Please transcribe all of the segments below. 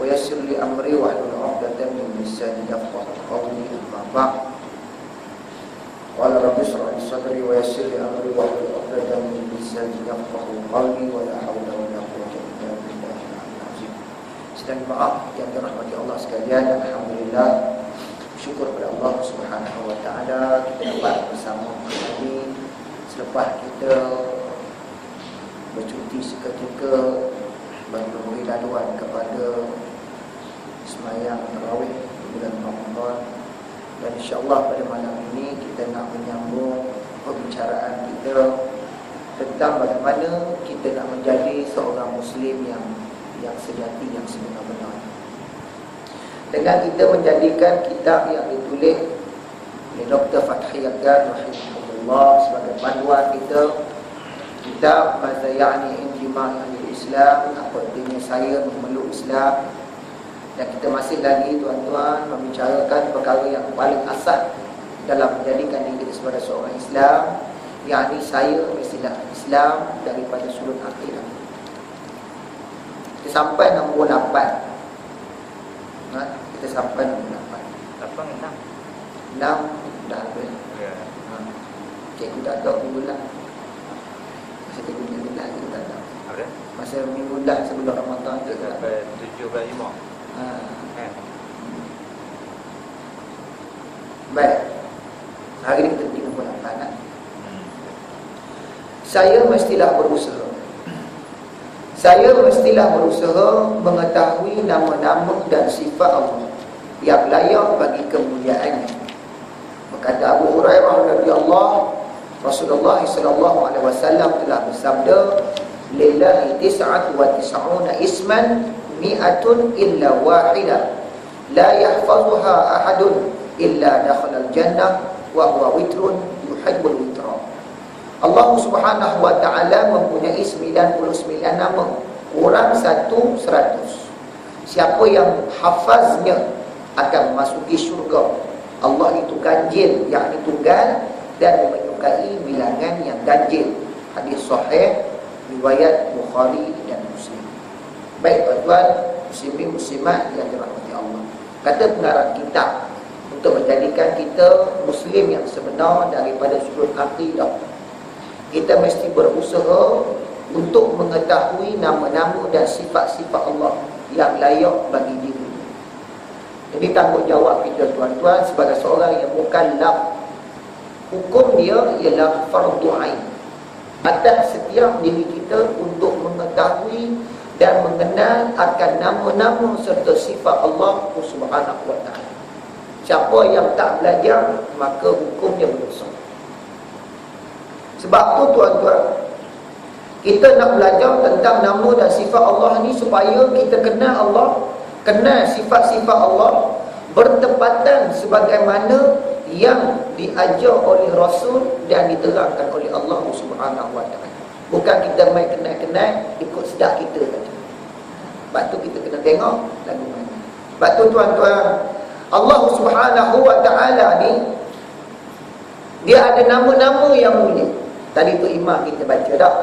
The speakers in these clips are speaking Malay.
ويسر لي أمري واحلل عقدة من لساني يفقهوا قولي. أما بعد قال رب اشرح لي صدري ويسر لي أمري واحلل عقدة من لساني يفقهوا قولي ولا حول ولا قوة إلا بالله العظيم. Sedang maaf yang dirahmati Allah sekalian, alhamdulillah, syukur kepada Allah Subhanahu wa taala kita dapat bersama kembali selepas kita bercuti seketika bagi memberi laluan kepada sembahyang tarawih di bulan Ramadan. Dan insya-Allah pada malam ini kita nak menyambung pembicaraan kita tentang bagaimana kita nak menjadi seorang Muslim yang sejati, yang sebenar-benar, dengan kita menjadikan kitab yang ditulis oleh Dr. Fathi Yaqan rahimahullah sebagai panduan kita. Kitab Madza Ya'ni Intima'i Al-Islam, apa artinya saya memeluk Islam. Dan kita masih lagi tuan-tuan membicarakan perkara yang paling asas dalam menjadikan diri kita sebagai seorang Islam, yakni saya mestilah Islam daripada sudut akidah. Kita sampai nombor 8. Kita sampai nombor 8. 6 dah habis. Ya. Cikgu tak tahu minggu lah. Masa cikgu minggu lah kita tak tahu. Ada? Masa minggu lah sebelum Ramadan tu sampai 7/5. Baik. Hari ini kita pergi nombor 8. Saya mestilah berusaha. Saya mestilah berusaha mengetahui nama-nama dan sifat Allah yang layak bagi kemuliaannya. Berkata Abu Hurairah radhiyallahu, Rasulullah sallallahu alaihi wasallam telah bersabda, lillahi 99 isman mi'atun illa wahidah la yahfazuha ahadun illa dakhala al-jannah wa huwa witrun yuhibbul witra. Allah Subhanahu wa taala mempunyai 99 nama, kurang 100. Siapa yang hafaznya akan memasuki syurga. Allah itu ganjil, yakni tunggal, dan menyukai bilangan yang ganjil. Hadis sahih riwayat Bukhari dan Muslim. Baik tuan-tuan, muslimin muslimat yang dirahmati Allah. Kata pengarang kitab, untuk menjadikan kita Muslim yang sebenar daripada sudut akidah, kita mesti berusaha untuk mengetahui nama-nama dan sifat-sifat Allah yang layak bagi diri. Jadi tanggungjawab kita tuan-tuan sebagai seorang yang mukallaf, hukum dia ialah fardu ain atas setiap diri kita untuk mengetahui dan mengenal akan nama-nama serta sifat Allah Subhanahu wa taala. Siapa yang tak belajar, maka hukumnya berdosa. Sebab tu tuan-tuan, kita nak belajar tentang nama dan sifat Allah ni supaya kita kenal Allah, kenal sifat-sifat Allah bertepatan sebagaimana yang diajar oleh Rasul dan diterangkan oleh Allah Subhanahu wa taala. Bukan kita main kenal-kenal ikut sedap kita saja. Sebab tu kita kena tengok lagu mana. Sebab tu tuan-tuan, Allah Subhanahu wa taala ni dia ada nama-nama yang mulia. Tadi tu imam kita baca dah.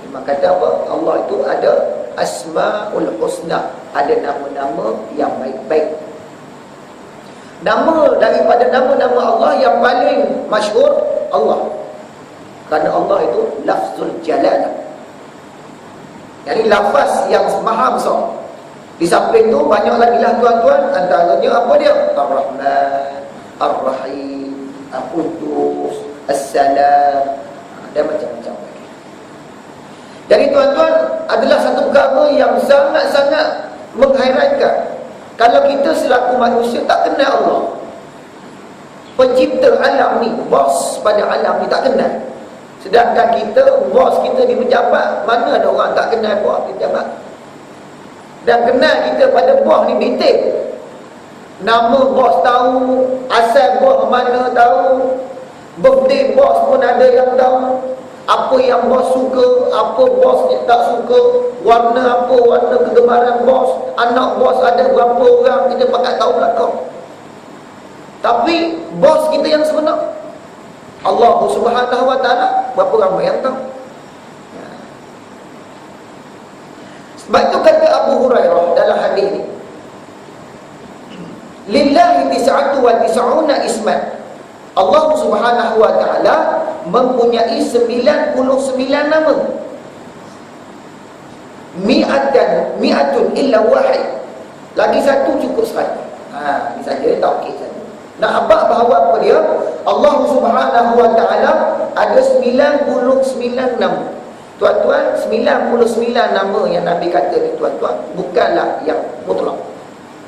Imam kata apa? Allah itu ada Asmaul Husna, ada nama-nama yang baik-baik. Nama daripada nama-nama Allah yang paling masyhur Allah. Kerana Allah itu lafzul jalalah. Jadi lafaz yang maha besar. Di samping tu banyak lagi lah tuan-tuan, antaranya apa dia? Ar-Rahman, Ar-Rahim, Al-Qudus, As-Salam, dan macam-macam lagi. Jadi tuan-tuan, adalah satu perkara yang sangat-sangat menghairankan kalau kita selaku manusia tak kenal Allah. Pencipta alam ni, bos pada alam ni tak kenal. Sedangkan kita, bos kita di pejabat, mana ada orang tak kenal bos di pejabat? Dan kenal kita pada bos ni detail. Nama bos tahu, asal bos mana tahu, birthday bos pun ada yang tahu, apa yang bos suka, apa bos tak suka, warna apa, warna kegemaran bos, anak bos ada berapa orang, kita pakat tahu belakang. Tapi bos kita yang sebenar Allah Subhanahu wa taala, berapa ramai yang tahu? Sebab itu kata Abu Hurairah dalam hadis ini, lillahi tis'atu wa tis'una isman, Allah Subhanahu wa ta'ala mempunyai 99 nama. Mi'atun illa wahid, lagi satu cukup 100. Ini saja taukid saja. Nak abang bahawa apa dia? Allah Subhanahu wa ta'ala ada 99 nama. Tuan-tuan, 99 nama yang Nabi kata ni tuan-tuan, bukanlah yang mutlak.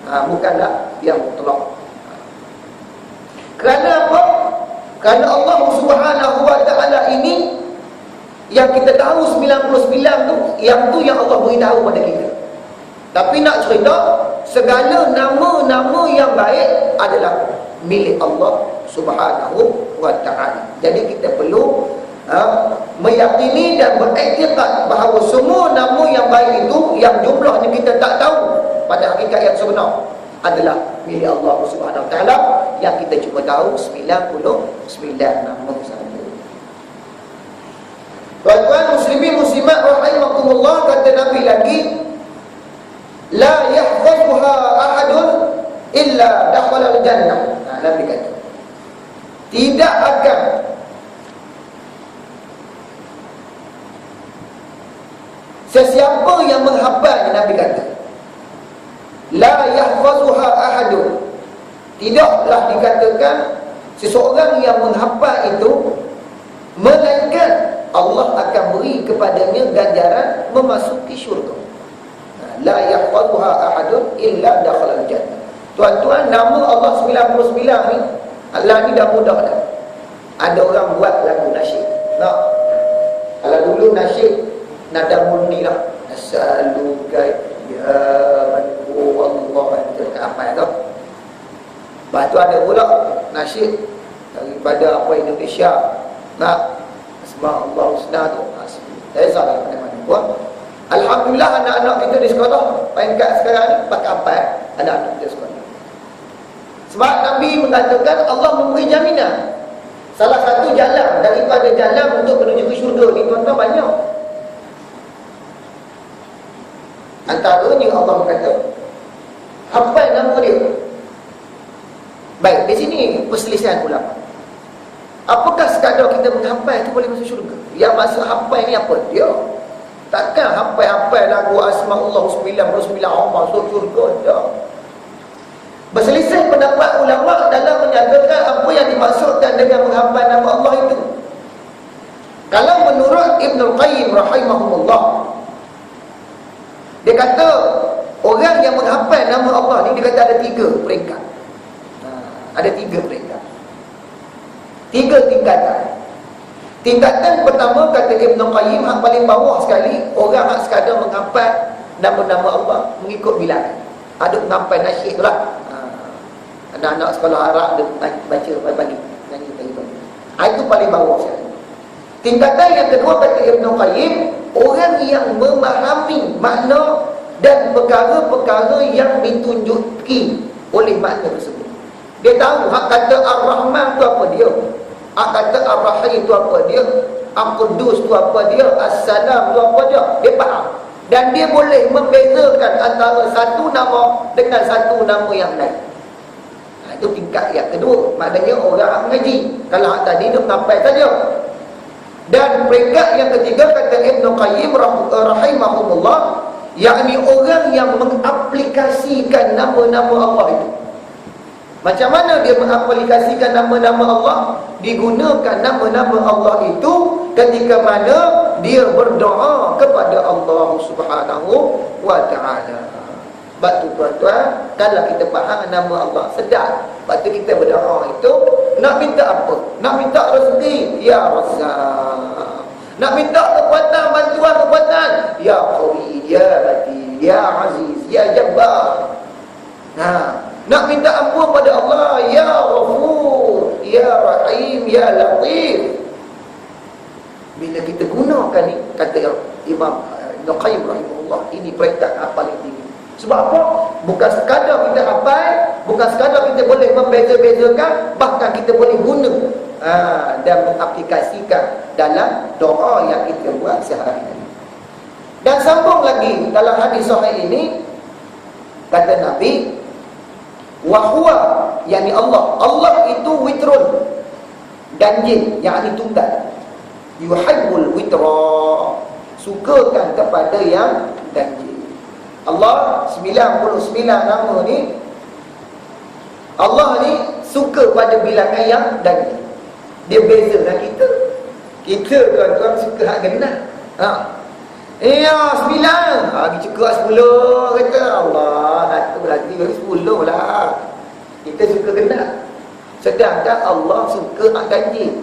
Bukanlah yang mutlak. Kerana apa? Kerana Allah Subhanahu wa ta'ala ini, yang kita tahu 99 tu, yang Allah beritahu pada kita. Tapi nak cerita, segala nama-nama yang baik adalah milik Allah Subhanahu wa ta'ala. Jadi kita perlu meyakini dan beriktikad bahawa semua nama yang baik itu, yang jumlahnya kita tak tahu pada hakikat yang sebenar, adalah milik Allah Subhanahu wa ta'ala, yang kita cuma tahu 99 nama saja. Tuan-tuan muslimin muslimat rahimakumullah, kata Nabi lagi, la yahfazuha ahadun illa dakhala al-jannah. Nabi kata, tidak akan sesiapa yang menghafal, Nabi kata, la yahfazuha ahadun, tidaklah dikatakan seseorang yang menghafal itu, melainkan Allah akan beri kepadanya ganjaran memasuki syurga. La yahfazuha ahadun illa dakhala al-jannah. Tuan-tuan, nama Allah 99 ni, Allah ni dah mudah dah. Ada orang buat lagu nasyid. Nah, kalau dulu nasyid nada murni lah, nasaluka ya Allah, itu apa itu? Lepas tu ada pula nasyid daripada apa Indonesia. Nah, asma Allah husna tu, saya salah mana-mana pun. Alhamdulillah anak-anak kita di sekolah peringkat sekarang ni pakai apa? Anak-anak kita sekolah. Sebab Nabi mengatakan Allah memberi jaminan. Salah satu jalan daripada jalan untuk menuju ke syurga ni tuan-tuan banyak. Antaranya Allah kata, hafal nama dia. Baik, di sini perselisihan ulama. Apakah sekadar kita menghafal itu boleh masuk syurga? Yang masuk hafal ni apa dia? Takkan hafal-hafal lagu Asma'ullah 99 masuk syurga dah. Berselisih pendapat ulama dalam menyatakan apa yang dimaksudkan dengan menghafal nama Allah itu. Kalau menurut Ibn Qayyim rahimahumullah, dia kata orang yang menghafal nama Allah ni, dia kata ada 3 peringkat. Ada 3 peringkat, 3 tingkatan. Tingkatan pertama, kata Ibn Qayyim, yang paling bawah sekali, orang yang sekadar menghafal nama-nama Allah mengikut bilangan. Ada menghafal nasyid tu lah. Anak-anak sekolah Arab dia baca pagi-pagi, nyanyi pagi-pagi. Itu paling bawah sekali. Tingkatan yang kedua, kata Ibn Qayyim, orang yang memahami makna dan perkara-perkara yang ditunjuki oleh makna tersebut. Dia tahu hak kata Ar-Rahman tu apa dia, hak kata Ar-Rahim tu apa dia, Al-Qudus tu apa dia, As-Salam tu apa dia. Dia faham. Dan dia boleh membezakan antara satu nama dengan satu nama yang lain. Itu tingkat yang kedua. Maknanya orang mengaji. Kalau hak tadi dia menghafal saja. Dan peringkat yang ketiga, kata Ibn Qayyim rahimahumullah, yakni orang yang mengaplikasikan nama-nama Allah itu. Macam mana dia mengaplikasikan nama-nama Allah? Digunakan nama-nama Allah itu ketika mana dia berdoa kepada Allah Subhanahu wa ta'ala. Sebab tu tuan-tuan, kalau kita faham nama Allah, sedar. Sebab tu kita berdoa itu, nak minta apa? Nak minta rezeki, Ya Razzaq. Nak minta kekuatan, bantuan kekuatan, Ya Qawi, Ya Latif, Ya Aziz, Ya Jabbar. Nak minta ampun pada Allah, Ya Ghafur, Ya Rahim, Ya Latif. Bila kita gunakan ni, kata Imam Ibn Qayyim rahimahullah, ini peringkat yang paling tinggi. Sebab apa? Bukan sekadar kita hafal, bukan sekadar kita boleh membeza-bezakan, bahkan kita boleh guna dan mengaplikasikan dalam doa yang kita buat sehari-hari. Dan sambung lagi lagi dalam hadis sahih ini, kata Nabi, wa huwa, yakni Allah itu witrun, ganjil, yakni tunggal. Yuhibbul witra, sukakan kepada yang ganjil. Allah 99 nama ni, Allah ni suka pada bilangan yang ganjil. Dia beza dengan kita. Kita tuan-tuan suka hak genap. Ya 9, bagi cukup 10 kata Allah, satu lagi bagi 10 lah. Kita suka genap. Sedangkan Allah suka hak ganjil.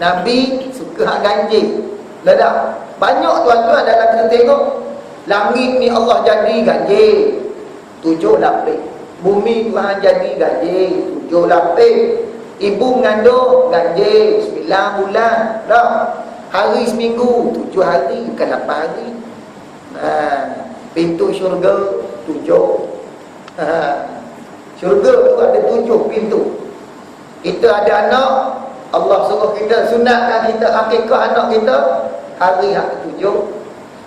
Nabi suka hak ganjil. Ledak. Banyak tuan-tuan dalam kita tengok, langit ni Allah jadi ganjil 7 lapis. Bumi Tuhan jadi ganjil 7 lapis. Ibu mengandung ganjil 9 bulan. Dah. Hari seminggu 7 hari, bukan 8 hari. Pintu syurga 7. Syurga tu ada 7 pintu. Kita ada anak, Allah suruh kita sunatkan kita akikah anak kita hari yang ke-7.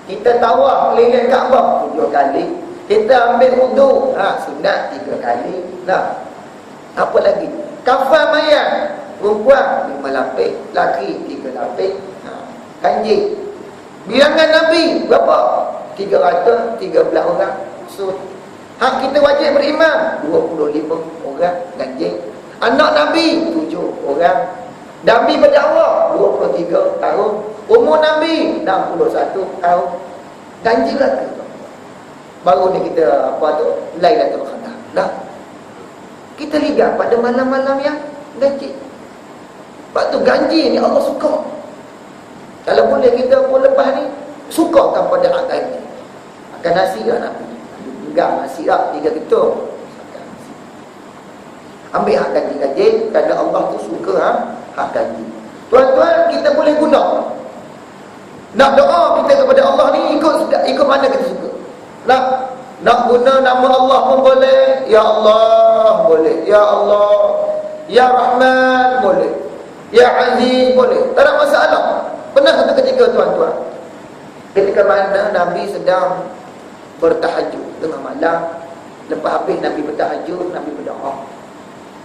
Kita tawaf keliling Kaabah 7 kali. Kita ambil wudu, sunat 3 kali. Nah, apa lagi? Kafan mayat perempuan 5 lapis, laki 3 lapis. Ganjil. Bilangan Nabi berapa? 313 orang. So, hak kita wajib beriman 25 orang ganjil. Anak Nabi 7 orang. Nabi berdakwah 23 tahun. Umur Nabi 61 tahun. Ganjil lah tu. Baru ni kita apa tu? Lailatul Qadar. Dah. Kita lihat pada malam-malam yang ganjil. Sebab tu ganjil ni Allah suka. Kalau boleh kita pun lepas ni sukakan pada hak ganjil. Makan nasi lah Nabi. Enggak nasi lah 3 ketul. Ambil hak ganjil-ganjil kerana Allah tu suka hak ganjil. Tuan-tuan, kita boleh guna. Nak doa kita kepada Allah ni ikut mana kita suka. Nak guna nama Allah pun boleh. Ya Allah boleh. Ya Allah, Ya Rahman boleh. Ya Aziz boleh. Tak ada masalah. Pernah satu ketika tuan-tuan, ketika mana Nabi sedang bertahajud tengah malam. Lepas habis Nabi bertahajud, Nabi berdoa.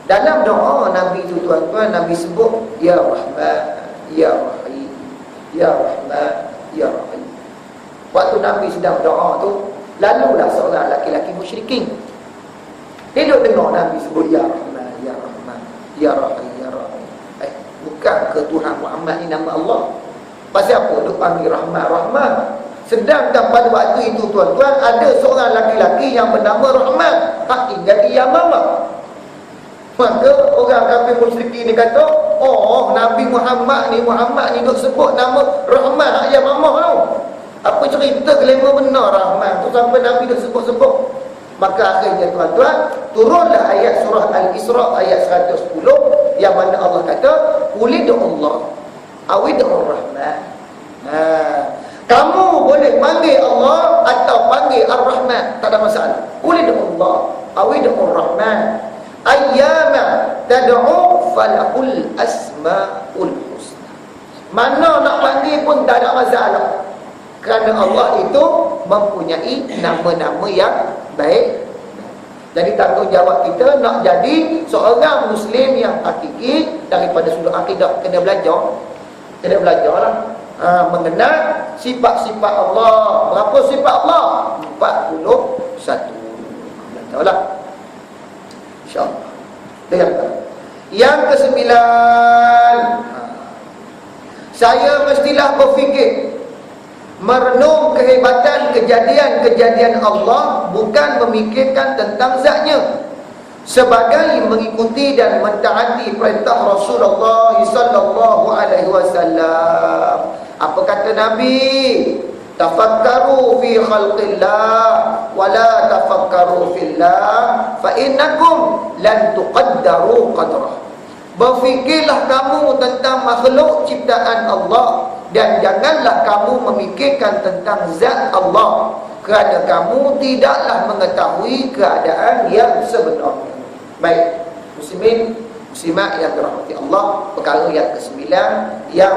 Dalam doa Nabi itu tuan-tuan, Nabi sebut Ya Rahman, Ya Rahim, Ya Rahman, Ya Rahim. Waktu Nabi sedang berdoa tu, lalulah seorang laki-laki musyrikin. Dia duduk dengar Nabi sebut Ya Rahman, Ya Rahman, Ya Rahim, Ya Rahim. Bukan ke Tuhan Muhammad ni nama Allah? Pasal apa duk panggil Rahman, Rahman? Sedangkan pada waktu itu tuan-tuan, ada seorang laki-laki yang bernama Rahman, hak tinggal di Yamamah. Maka orang kafir musyrikin ni kata, oh Nabi Muhammad ni duk sebut nama Rahman hak Yamamah tu. Apa cerita kelima benar Rahman tu sampai Nabi dah sebut-sebut. Maka akhirnya tuan-tuan, turunlah ayat surah Al-Isra ayat 110 yang mana Allah kata, Qulidu Allah Awidur Rahman. Kamu boleh panggil Allah atau panggil Ar-Rahman, tak ada masalah. Qulidu Allah Awidur Rahman ayyama tad'u falahul asmaul husna. Mana nak panggil pun tak ada masalah. Kerana Allah itu mempunyai nama-nama yang baik. Jadi tanggungjawab kita nak jadi seorang Muslim yang hakiki. Daripada sudut akidah kena belajar. Kena belajarlah mengenal sifat-sifat Allah. Berapa sifat Allah? 41. Belajarlah, InsyaAllah. Yang ke-9, saya mestilah berfikir, merenung kehebatan kejadian-kejadian Allah, bukan memikirkan tentang zatnya, sebagai mengikuti dan mentaati perintah Rasulullah sallallahu alaihi wasallam. Apa kata Nabi? Tafakkaru fi khalqillah wa la tafakkaru fillah fa innakum lan tuqaddaru qadrah. Berfikirlah kamu tentang makhluk ciptaan Allah, dan janganlah kamu memikirkan tentang zat Allah, kerana kamu tidaklah mengetahui keadaan yang sebenarnya. Baik, muslimin, muslimat yang dirahmati Allah, perkara yang ke-9 yang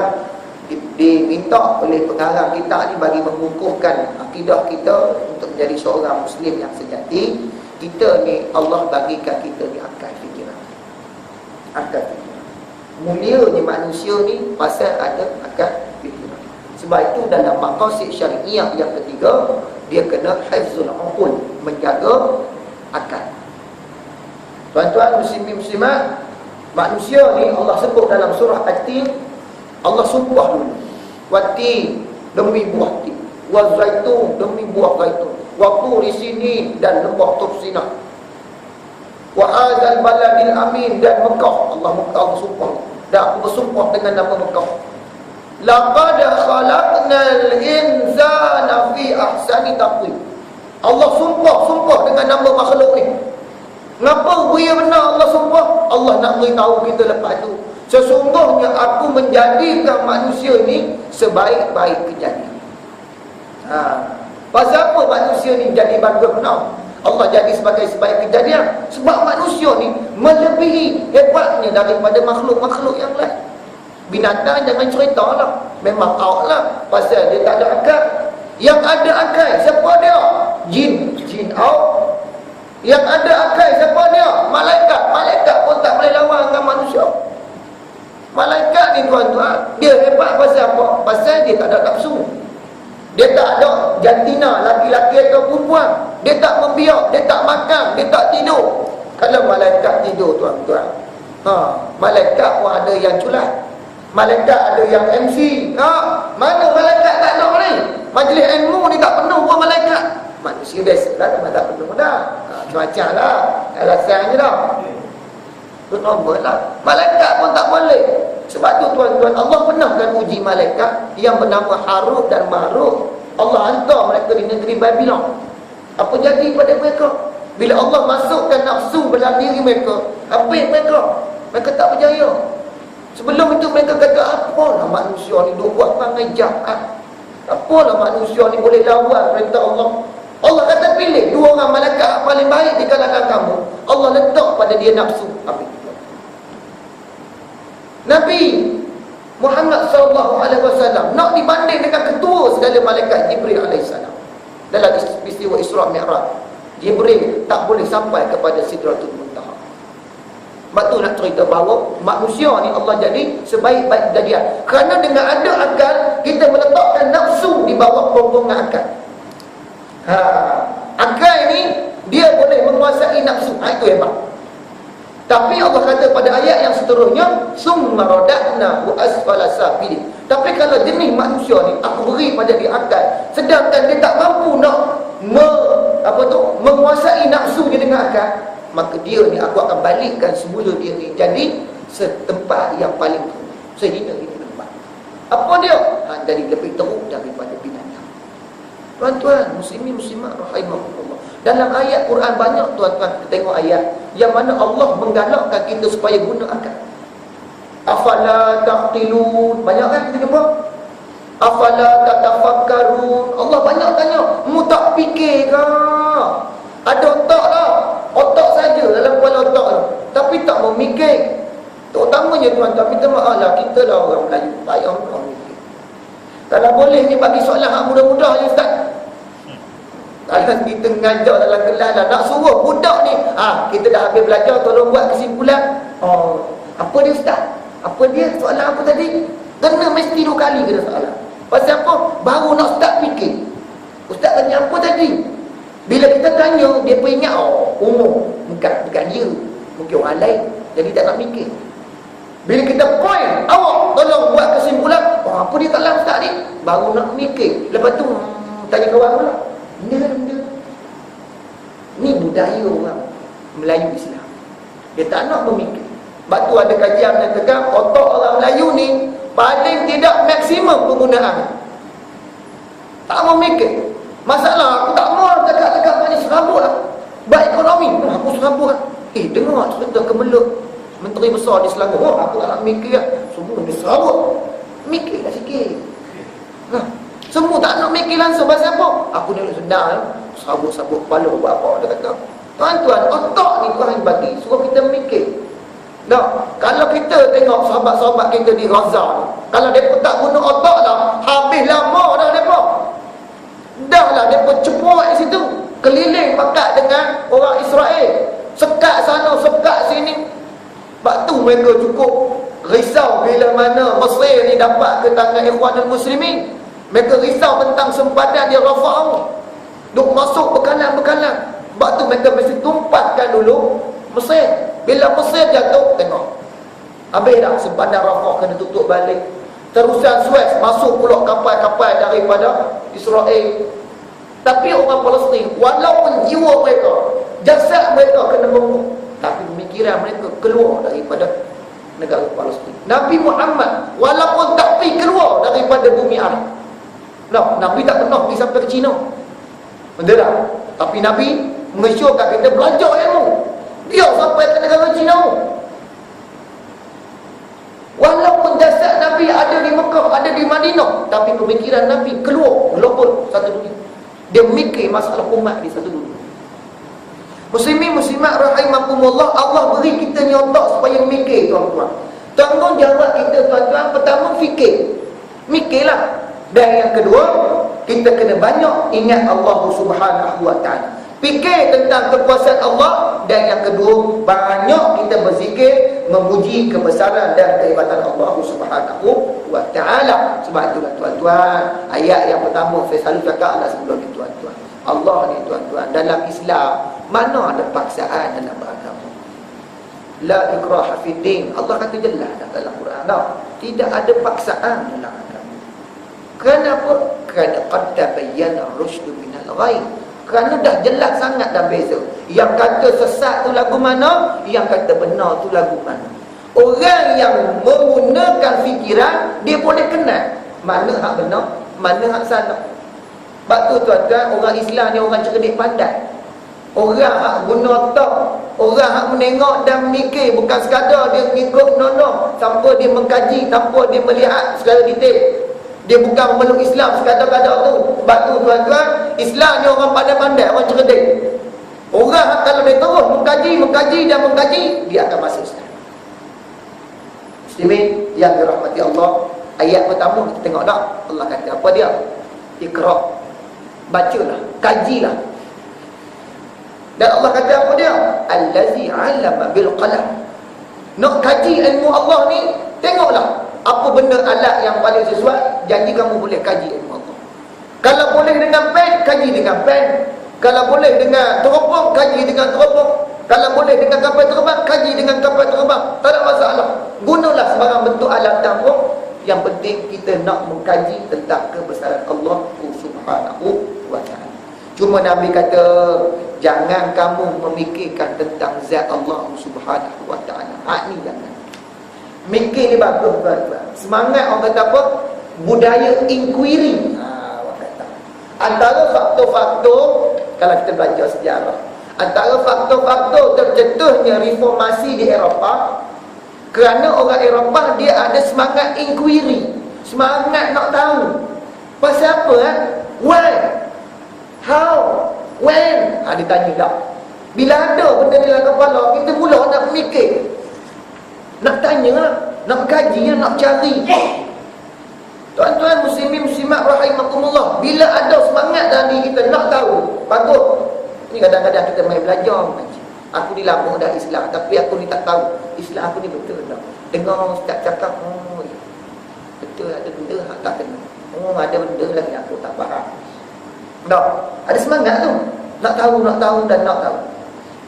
diminta oleh pengarang kita ni bagi mengukuhkan akidah kita untuk menjadi seorang Muslim yang sejati. Kita ni Allah bagikan kita ni akal fikiran. Akal fikiran. Mulianya manusia ni pasal ada akal fikiran. Sebab itu dalam maqasid syariah yang ketiga, dia kena hifzul uqul, menjaga akal. Tuan-tuan muslimin muslimat, manusia ni Allah sebut dalam surah At-Tin, Allah sumpah dulu. Wati demi buah tin, wa zaitun demi buah zaitun, wa turi sinin dan lembah Tursina, wa hadzal baladil amin dan Mekah. Allah sumpah. Dan aku bersumpah dengan nama Mekah. Laqad khalaqnal insana fi ahsani taqwim. Allah sumpah dengan nama makhluk ni. Kenapa dia benar Allah sumpah? Allah nak beritahu kita lepas tu, sesungguhnya aku menjadikan manusia ni sebaik-baik kejadian. Pasal apa manusia ni jadi bagus benar? Allah jadi sebagai sebaik kejadian sebab manusia ni melebihi hebatnya daripada makhluk-makhluk yang lain. Binatang jangan cerita lah, memang out lah, pasal dia tak ada akal. Yang ada akal siapa dia? Jin out. Yang ada akal siapa dia? Malaikat. Malaikat pun tak boleh lawan dengan manusia. Malaikat ni tuan-tuan, dia hebat pasal apa? Pasal dia tak ada nafsu. Dia tak ada jantina, laki-laki atau perempuan. Dia tak membiak, dia tak makan, dia tak tidur. Kalau malaikat tidur tuan-tuan, malaikat pun ada yang culat. Malaikat ada yang MC. Mana malaikat tak ada ni? Majlis ilmu ni tak penuh pun malaikat. Manusia biasa lah, memang tak penuh dah. Cuaca lah, alasan je dah. Itu normal lah. Malaikat pun tak boleh. Sebab tu tuan-tuan, Allah pernah kan uji malaikat yang bernama Harut dan Marut. Allah hantar mereka di negeri Babylon. Apa jadi pada mereka? Bila Allah masukkan nafsu dalam diri mereka, apa yang mereka? Mereka tak berjaya. Sebelum itu mereka kata, apalah manusia ni duk buat perangai jahat. Apalah manusia ni boleh lawan perintah Allah. Allah kata pilih dua orang malaikat paling baik di kalangan kamu. Allah letak pada dia nafsu. Apa itu? Nabi Muhammad SAW nak dibanding dengan ketua segala malaikat, Jibril AS. Dalam peristiwa Isra Mi'raj, Jibril tak boleh sampai kepada Sidratul Muntaha. Sebab tu nak cerita bahawa manusia ni Allah jadi sebaik-baik kejadian kerana dengan ada akal, kita meletakkan nafsu di bawah ponggongan akal. Akal ni dia boleh menguasai nafsu. Itu hebat. Tapi Allah kata pada ayat yang seterusnya, summa rada'nahu asfala safilin. Tapi kalau jenis manusia ni aku beri pada dia akal, sedangkan dia tak mampu nak menguasai nafsu dia dengan akal, maka dia ni aku akan balikkan semula dia ni jadi setempat yang paling teruk, sehina-hina tempat. Apa dia? Jadi lebih teruk daripada binatang. Tuan-tuan muslimin muslimat rahimahullah, dalam ayat Quran banyak tuan-tuan kita tengok ayat yang mana Allah menggalakkan kita supaya guna akal. Afala taqilun, banyak kan kita jumpa. Afala tatafakkarun, Allah banyak tanya, mu tak fikir ke? Ada otak lah, otak saja dalam kepala otak tu, tapi tak memikir. Terutamanya tuan-tuan, minta maaf lah, kita lah orang Melayu, payah orang mikir. Kalau boleh ni bagi soalan hak mudah-mudah je Ustaz. Kalau kita mengajar dalam kelas lah, nak suruh budak ni, kita dah habis belajar, tolong buat kesimpulan. Apa dia Ustaz? Apa dia? Soalan apa tadi? Kena mesti 2 kali kena soalan. Pasal apa? Baru nak start fikir. Ustaz tanya apa tadi? Bila kita tanya, dia pun ingat, umum. Bukan dia, mungkin orang lain. Jadi tak nak mikir. Bila kita point, awak tolong buat kesimpulan, apa dia tak lalu Ustaz ni? Baru nak mikir. Lepas tu tanya kawan pula, benda. Ni budaya orang Melayu Islam, dia tak nak memikir. Sebab tu ada kajian yang tegang, otak orang Melayu ni paling tidak maksimum penggunaan. Tak memikir. Masalah aku tak mau cakap-cakap banyak serabut lah. Baik ekonomi, aku serabut lah. Dengar cerita kemelut Menteri Besar di Selangor, aku tak nak mikir lah. Semua dia serabut. Mikirlah sikit. Semua tak nak mikir langsung. Pasal apa? Aku ni sedar, serabut-serabut kepala buat apa, dia kata. Tuan-tuan, otak ni Tuhan bagi, suruh kita mikir. Kalau kita tengok sahabat-sahabat kita di Gaza, kalau mereka tak guna otak dah, habis lama dah mereka. Dah lah mereka cepuat di situ, keliling pakat dengan orang Israel, sekat sana, sekat sini. Sebab tu mereka cukup risau bila mana Mesir ni dapat ke tangan Ikhwanul Muslimin. Mereka risau tentang sempadan di Rafah, duk masuk bekalan-bekalan. Sebab tu mereka mesti tumpahkan dulu Mesir. Bila Mesir jatuh, tengok habis dah sempadan Rafah kena tutup balik. Terusan Suez, masuk pula kapal-kapal daripada Israel. Tapi orang Palestin, walaupun jiwa mereka, jasad mereka kena membunuh, tapi pemikiran mereka keluar daripada negara Palestin. Nabi Muhammad walaupun tak pergi keluar daripada bumi Arab. Nabi tak pernah pergi sampai ke China, betul tak? Tapi Nabi mengesyorkan kita belajar ilmu. Dia sampai ke negara China. Walaupun jasad Nabi ada di Mekah, ada di Madinah, tapi pemikiran Nabi keluar global satu dunia. Dia mikir masalah umat di satu dunia. Muslimin muslimat rahimakumullah, Allah beri kita ni otak supaya mikir, tuan-tuan. Tanggungjawab kita, tuan-tuan, pertama fikir. Mikirlah. Dan yang kedua, kita kena banyak ingat Allah Subhanahu wa ta'ala. Fikir tentang kekuasaan Allah. Dan yang kedua, banyak kita berzikir, memuji kebesaran dan kehebatan Allah Subhanahu wa ta'ala. Sebab itulah tuan-tuan, ayat yang pertama saya selalu cakap adalah sebelum ni tuan-tuan, Allah ni tuan-tuan, dalam Islam mana ada paksaan dalam beragama. La ikraha fid din. Allah kata jelas dalam Quran, tidak ada paksaan dalam agama. Kenapa? Kerana qad tabayyana ar-rusydu minal ghayy. Kerana dah jelas sangat dah beza. Yang kata sesat tu lagu mana, yang kata benar tu lagu mana. Orang yang menggunakan fikiran, dia boleh kenal mana hak benar, mana hak salah. Sebab tu tuan-tuan, orang Islam ni orang cerdik pandai. Orang hak guna otak, orang hak menengok dan mikir, bukan sekadar dia mengikut nolong, tanpa dia mengkaji, tanpa dia melihat segala detail. Dia bukan memeluk Islam sekadar-kadar tu. Sebab tu tuan-tuan, Islam ni orang pandai-pandai, orang cerdik. Orang kalau dia terus mengkaji dan mengkaji, dia akan masuk Islam. Muslimin yang dirahmati Allah, ayat pertama kita tengok tak? Allah kata apa dia? Iqra. Bacalah, kajilah. Dan Allah kata apa dia? Allazi 'allama bil qalam. Nak kaji ilmu Allah ni, tengoklah apa benda alat yang paling sesuai. Janji kamu boleh kaji ilmu Allah. Kalau boleh dengan pen, kaji dengan pen. Kalau boleh dengan teropong, kaji dengan teropong. Kalau boleh dengan kapal terbang, kaji dengan kapal terbang. Tak ada masalah. Gunalah sebarang bentuk alat tampung. Yang penting kita nak mengkaji tentang kebesaran Allah Subhanahu wa ta'ala. Cuma Nabi kata, jangan kamu memikirkan tentang zat Allah Subhanahu wa ta'ala. Ni jangan. Mikir ni bagus tuan-tuan. Semangat orang kata apa? Budaya inquiry. Orang kata. Antara faktor-faktor, kalau kita belajar sejarah, antara faktor-faktor tercetusnya reformasi di Eropah, kerana orang Eropah dia ada semangat inquiry, semangat nak tahu. Pasal apa? Why? How? When? Dia tanya tak. Bila ada benda dalam kepala, kita mula nak mikir, nak tanya, nak kaji, nak cari. Tuan-tuan muslimin muslimat rahimakumullah, bila ada semangat dalam diri kita nak tahu, bagus. Ini kadang-kadang kita main belajar macam, aku ni lama dah Islam, tapi aku ni tak tahu Islam aku ni betul tak. Dengar ustaz cakap, betul ada benda tak kena. Ada benda lagi aku tak faham. Tak, ada semangat tu, nak tahu dan nak tahu.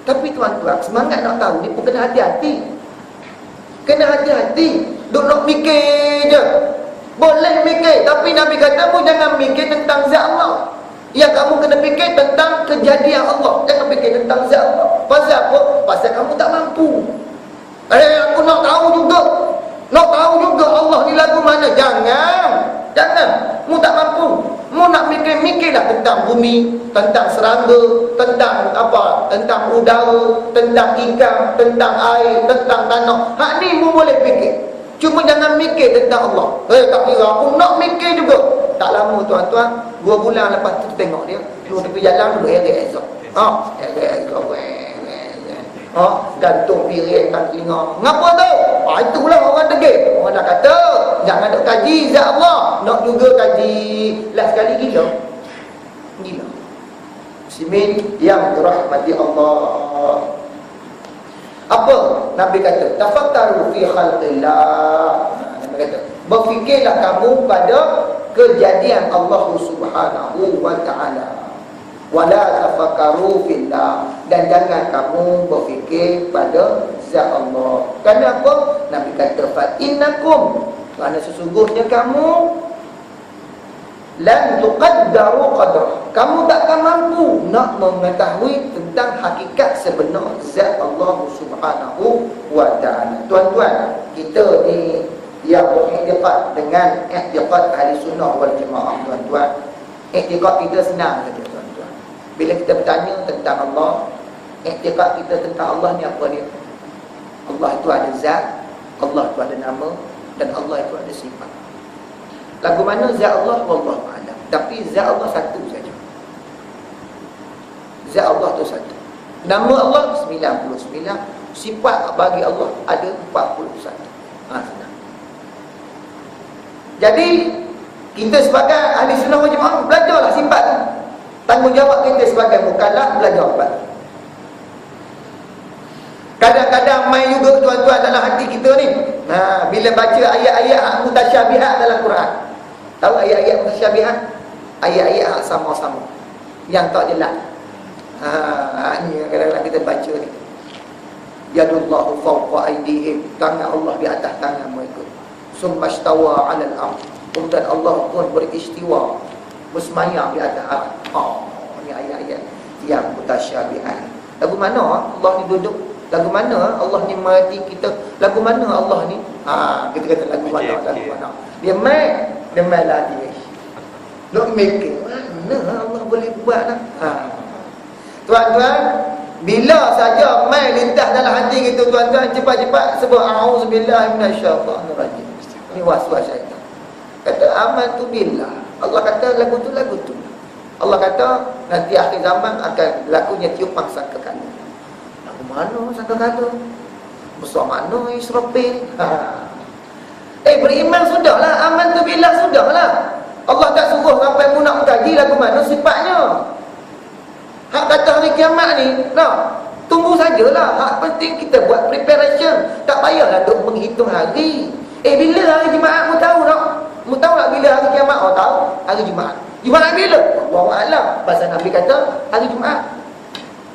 Tapi tuan-tuan, semangat nak tahu ni pun kena hati-hati. Kena hati-hati. Duk nak mikir je. Boleh mikir, tapi Nabi kata pun jangan mikir tentang zat Allah. Yang kamu kena fikir tentang kejadian Allah. Jangan fikir tentang zat Allah. Pasal apa? Pasal kamu tak mampu. Aku nak tahu juga. Nak tahu juga Allah ni lagu mana. Jangan. Mu tak mampu. Mu nak mikirlah tentang bumi, tentang serangga, tentang apa? Tentang udara, tentang ikan, tentang air, tentang tanah. Hak ni mu boleh fikir. Cuma jangan mikir tentang Allah. Tak kira aku nak mikir juga. Tak lama tuan-tuan, 2 bulan lepas tu tengok dia duduk tepi jalan, duduk erik esok. gantung piring kat telinga. Ngapa tu? Itulah orang degil. Orang dah kata jangan duk kaji zat Allah, nak juga kaji last sekali gila. Gila. Muslimin yang dirahmati Allah. Apa Nabi kata? Tafakkaru fi khalqillah. Nabi kata, berfikirlah kamu pada kejadian Allah Subhanahu wa taala. Wala tafakkaru fillah, dan jangan kamu berfikir pada zat Allah. Kenapa? Nabi kata fa innakum, kerana sesungguhnya kamu lan tuqaddaru qadrah, kamu takkan mampu nak mengetahui tentang hakikat sebenar zat Allah Subhanahu wa taala. Tuan-tuan, kita ni yang beriktikad dengan iktikad ahli sunnah wal jamaah, tuan-tuan, iktikad kita senang saja, tuan-tuan. Bila kita bertanya tentang Allah, iktikad kita tentang Allah ni apa dia? Allah itu ada zat, Allah itu ada nama, dan Allah itu ada sifat. Lagu mana zat Allah? Wallahu a'lam. Tapi zat Allah satu saja. Zat Allah tu satu. Nama Allah 99, sifat bagi Allah ada 41. Senang. Jadi kita sebagai ahli sunnah wal jamaah belajarlah sifat tu. Tanggungjawab kita sebagai mukallaf belajar sifat. Kadang-kadang main juga tuan-tuan dalam hati kita ni. Bila baca ayat-ayat mutasyabihat dalam Quran. Tahu ayat-ayat mutasyabihat? Ayat-ayat sama-sama yang tak jelas. Ni kadang-kadang kita baca ni. Yadullahu fawqa aydihim, tangan Allah di atas tangan mereka. Summa istawa 'alal ardh, kemudian Allah pun beristiwa, bersemayam di atas arsh. Ni ayat-ayat yang mutasyabihat. Lagu mana Allah ni duduk? Lagu mana Allah ni merhati kita? Lagu mana Allah ni? Kita kata lagu mana? Lagu mana? Dia main lah dia. Duk mikir, mana Allah boleh buat lah. Tuan-tuan, bila saja main lintas dalam hati kita, tuan-tuan, cepat-cepat sebut a'udzubillahi minasyaitanirrajim. Ini waswas syaitan. Kata aman tu billah. Allah kata lagu tu. Allah kata nanti akhir zaman akan berlakunya tiupan sangkakala. Lagu mana sangkakala? Besar mana Israfil? Beriman sudahlah, aman tu billah sudahlah. Allah tak suruh sampai mu nak mengkaji lagu mana sifatnya. Hak kata hari kiamat ni, tunggu sajalah. Hak penting kita buat preparation. Tak payahlah duk menghitung hari. Bila hari Jumaat mu tahu tak? Mu tahu tak bila hari kiamat? Tahu. Hari Jumaat. Jumaat bila? Wallahu a'lam. Pasal Nabi kata hari Jumaat.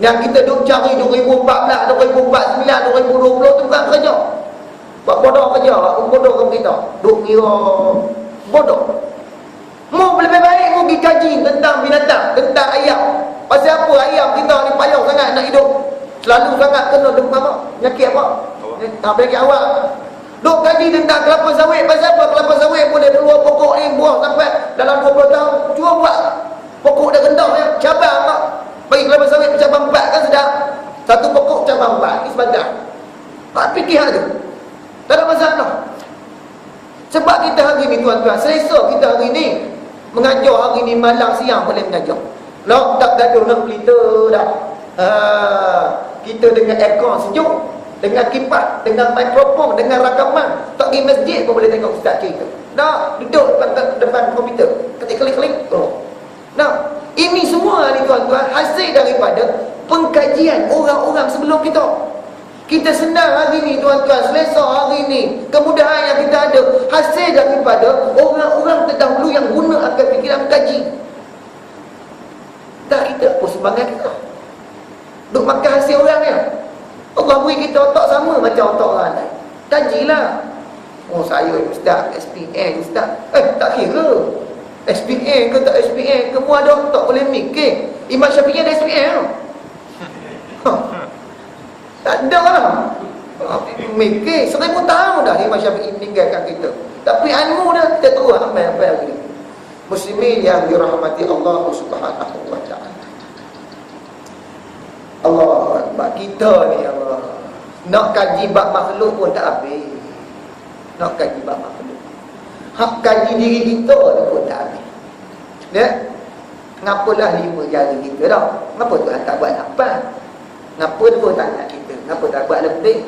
Yang kita duk cari 2014, 2049, 2020 tu bukan kerja. Buat bodoh kerja, bodoh ke kita. Duk kira bodoh. Mu lebih baik mu pergi kaji tentang binatang, tentang ayam. Pasal apa ayam kita ni payah sangat nak hidup. Selalu sangat kena demam apa? Penyakit apa? Penyakit awak. Duk kaji tentang kelapa sawit. Pasal apa kelapa sawit boleh keluar pokok ni buah sampai dalam 20 tahun. Cuba buat pokok dah rendah ya. Cabang tak? Bagi kelapa sawit cabang 4 kan sedap. Satu pokok cabang 4 ni sebagai. Tak fikir hal tu. Tak ada masalah. Sebab kita hari ni tuan-tuan, selesa kita hari ni mengajar hari ni malam siang boleh mengajar. Tak gaduh nak pelita dah. Kita dengan aircon sejuk, dengan kipas, dengan mikrofon, dengan rakaman, tak pergi masjid pun boleh tengok ustaz kita. Duduk depan komputer, ketik-klik-klik. Ini semua ni tuan-tuan hasil daripada pengkajian orang-orang sebelum kita. Kita senang hari ni tuan-tuan, selesa hari ni, kemudahan yang kita ada hasil daripada orang-orang terdahulu yang guna akal fikiran kaji. Tak kita pun sebagai kita duk makan hasil orang ni. Allah beri kita otak sama macam otak orang lain. Kajilah. Saya ustaz, SPA ustaz. Tak kira SPA ke tak SPA ke, mu ada otak boleh mikir. Imam Syafi'i ada SPA tu. Tak ada lah. Mikir 1000 tahun dah Imam Syafi'i meninggalkan kita. Tapi ilmu dah kita terus amal apa lagi. Muslimin yang dirahmati Allah Subhanahu wa taala. Allah Akbar. Kita ni Allah nak kaji bab makhluk pun tak habis. Nak kaji bab makhluk. Hak kaji diri kita pun tak habis. Ya? Ngapalah 5 jari kita dah. Ngapa Tuhan tak buat apa? Ngapa dia pun tak nak kita? Kenapa tak buat lebih?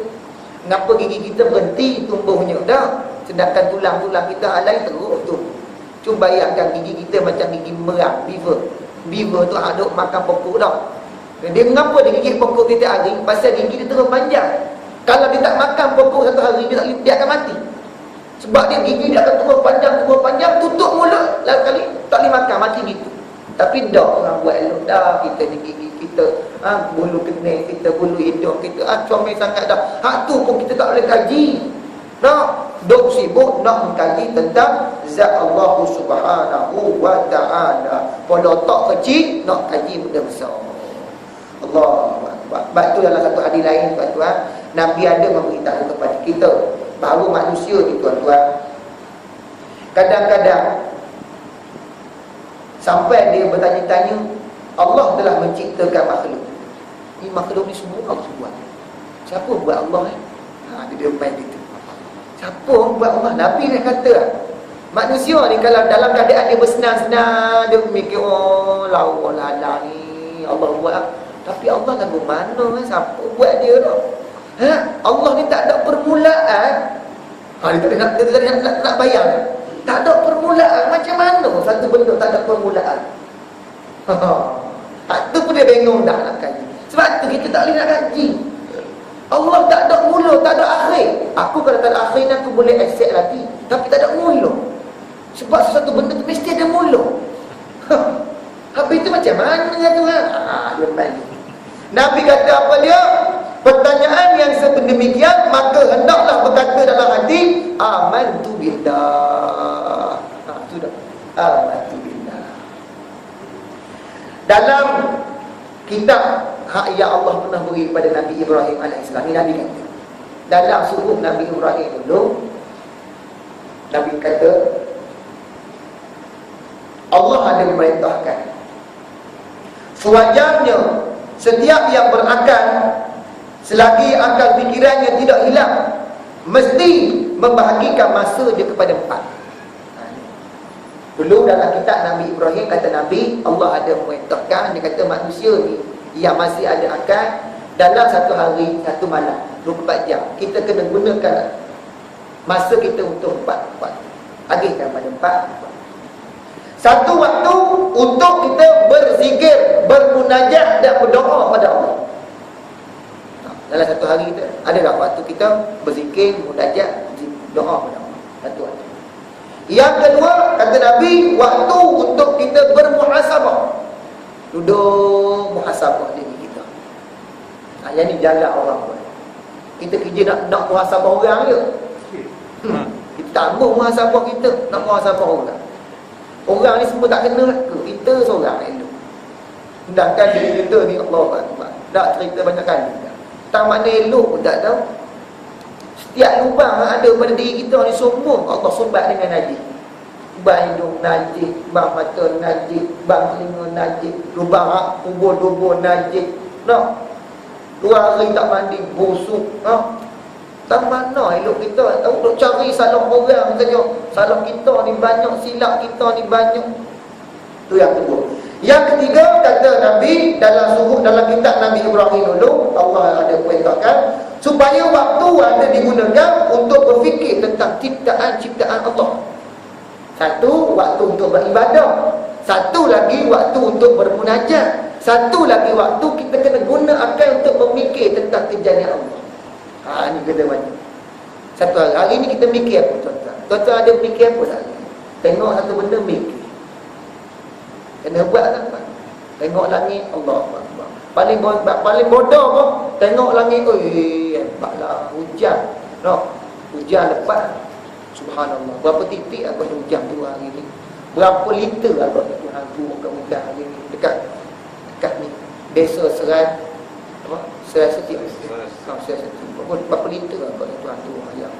Kenapa gigi kita berhenti tumbuhnya? Dah. Sedangkan tulang-tulang kita alai terus tu. Cuba bayangkan gigi kita macam gigi merang, beaver. Beaver tu aduk makan pokok dah. Dia mengapa dia gigit pokok tiap hari? Pasal gigi dia terus panjang. Kalau dia tak makan pokok satu hari, dia akan mati. Sebab gigi dia akan terus panjang, tutup mulut. Lalu kali tak boleh makan, mati gitu. Tapi dah orang buat elok dah. Kita ni gigi kita, bulu kening kita, bulu hidung kita, comel sangat dah. Hak tu pun kita tak boleh kaji. Dok sibuk nak mengkaji tentang zat Allah Subhanahu wa ta'ala. Pada otak kecil nak kaji benda besar. Allah. Sebab tu dalam satu hadis lain tuan-tuan, Nabi ada memberitahu kepada kita bahawa manusia ni tuan-tuan, kadang-kadang sampai dia bertanya-tanya, Allah telah menciptakan makhluk. Ini makhluk ni semua Allah buat. Siapa buat Allah ni? Dia main gitu. Siapa buat Allah? Nabi dah kata, manusia ni kalau dalam keadaan dia bersenang-senang, dia mikir, oh lawa lalang ni Allah buat. Tapi Allah lagu mana? Siapa buat dia tu? Allah ni tak ada permulaan. Dia tak nak bayang. Tak ada permulaan. Macam mana satu benda tak ada permulaan? Itu pun dia bingung dah nak kaji. Sebab tu kita tak boleh nak kaji. Allah tak ada mula, tak ada akhir. Aku kalau tak ada akhir, aku boleh accept lagi. Tapi tak ada mula. Sebab sesuatu benda tu mesti ada mula. Habis itu macam mana Tuhan? Dia main. Nabi kata apa dia? Pertanyaan yang sedemikian, maka hendaklah berkata dalam hati, amantu billah. Sudah. Amantu billah. Dalam kitab hak yang Allah pernah beri kepada Nabi Ibrahim AS, ni Nabi kata, dalam suruh Nabi Ibrahim dulu, Nabi kata Allah ada memerintahkan sewajarnya setiap yang berakal, selagi akal fikirannya tidak hilang, mesti membahagikan masa dia kepada 4. Dulu dalam kitab Nabi Ibrahim kata Nabi, Allah ada memerintahkan, dia kata manusia ni yang masih ada akal, dalam satu hari, satu malam, 24 jam, kita kena gunakan masa kita untuk 4. Agihkan pada 4. Satu waktu untuk kita berzikir, bermunajat dan berdoa pada Allah. Dalam satu hari kita, ada tak waktu kita berzikir, munajat, doa pada Allah? Satu waktu. Yang kedua, kata Nabi, waktu untuk kita bermuhasabah. Duduk muhasabah diri kita. Yang ni jaga orang pun. Kita kerja nak muhasabah orang je. Kita tak boleh muhasabah kita, nak muhasabah orang. Orang ni semua tak kena ke? Kita seorang elok. Sedangkan diri kita ni Allah Akbar. Tak cerita banyak kali. Tak mana elok pun tak tahu. Setiap lubang yang ada pada diri kita ni semua Allah sumbat dengan najis. Lubang hidung najis, lubang mata najis, lubang telinga najis, lubang kubur najis. Dua hari tak mandi, busuk. Tak mana elok kita tahu duk cari salah orang saja. Salah kita ni banyak, silap kita ni banyak. Tu yang kedua. Yang ketiga, kata Nabi dalam kitab Nabi Ibrahim dulu, Allah ada perintahkan supaya waktu ada digunakan untuk berfikir tentang ciptaan Allah. Satu, waktu untuk beribadah. Satu lagi, waktu untuk bermunajat. Satu lagi, waktu kita kena guna akal untuk memikir tentang kejadian Allah. Ini kena macam satu hari ni kita mikir apa tuan-tuan? Tuan-tuan ada mikir apa tak? Tengok satu benda mikir. Kena buat tak? Tengok langit, Allah Akbar. Paling bodoh pun tengok langit, hebatlah hujan. Hujan lepas. Subhanallah. Berapa titik apa hujan tu hari ni? Berapa liter apa Tuhan turun kat hujan hari ni? Dekat ni. Desa Serai Setiap. Berapa liter apa Tuhan turun ayam?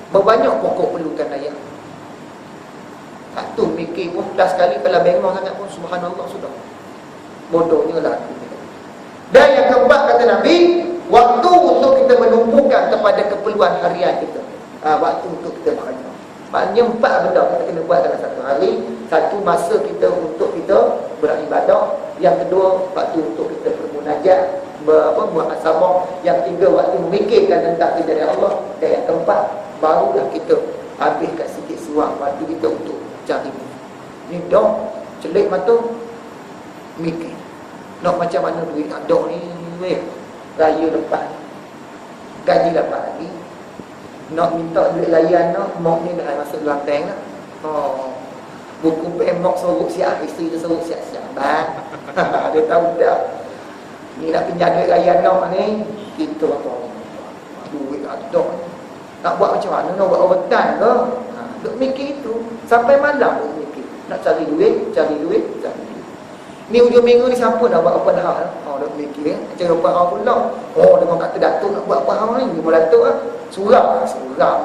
Berbanyak pokok perlukan ayam. Satu mikir pun dah sekali kalau bengong sangat pun subhanallah sudah. Bodohnya lah. Dan yang keempat kata Nabi, waktu untuk kita menumpukan kepada keperluan harian kita. Waktu untuk kita bekerja. Maknanya 4 benda kita kena buat dalam satu hari. Satu, masa kita untuk kita beribadah. Yang kedua, waktu untuk kita bermunajat, muhasabah. Yang tiga, waktu memikirkan tentang kejadian Allah. Dan yang keempat, barulah kita habiskan sikit seruang waktu kita untuk cari ni dong, celik mata, mikir nak macam mana duit ada ni weh, raya lepas gaji dapat lagi, nak minta duit layan nak mok ni dah masuk lantang lah. Buku pemok sorok siap, isteri tu sorok siap-siap bang. Dia tahu dah ni nak pinjam duit layan nak ni, kita tahu duit ada ni. Nak buat macam mana? Nak buat overtime ke? Duk mikir itu sampai malam duk mikir. Nak cari duit, cari duit, cari duit. Ni hujung minggu ni siapa nak buat open house? Duk mikir macam open house pula. Dengan kata Datuk nak buat open house ni, Lima Datuk lah. Suram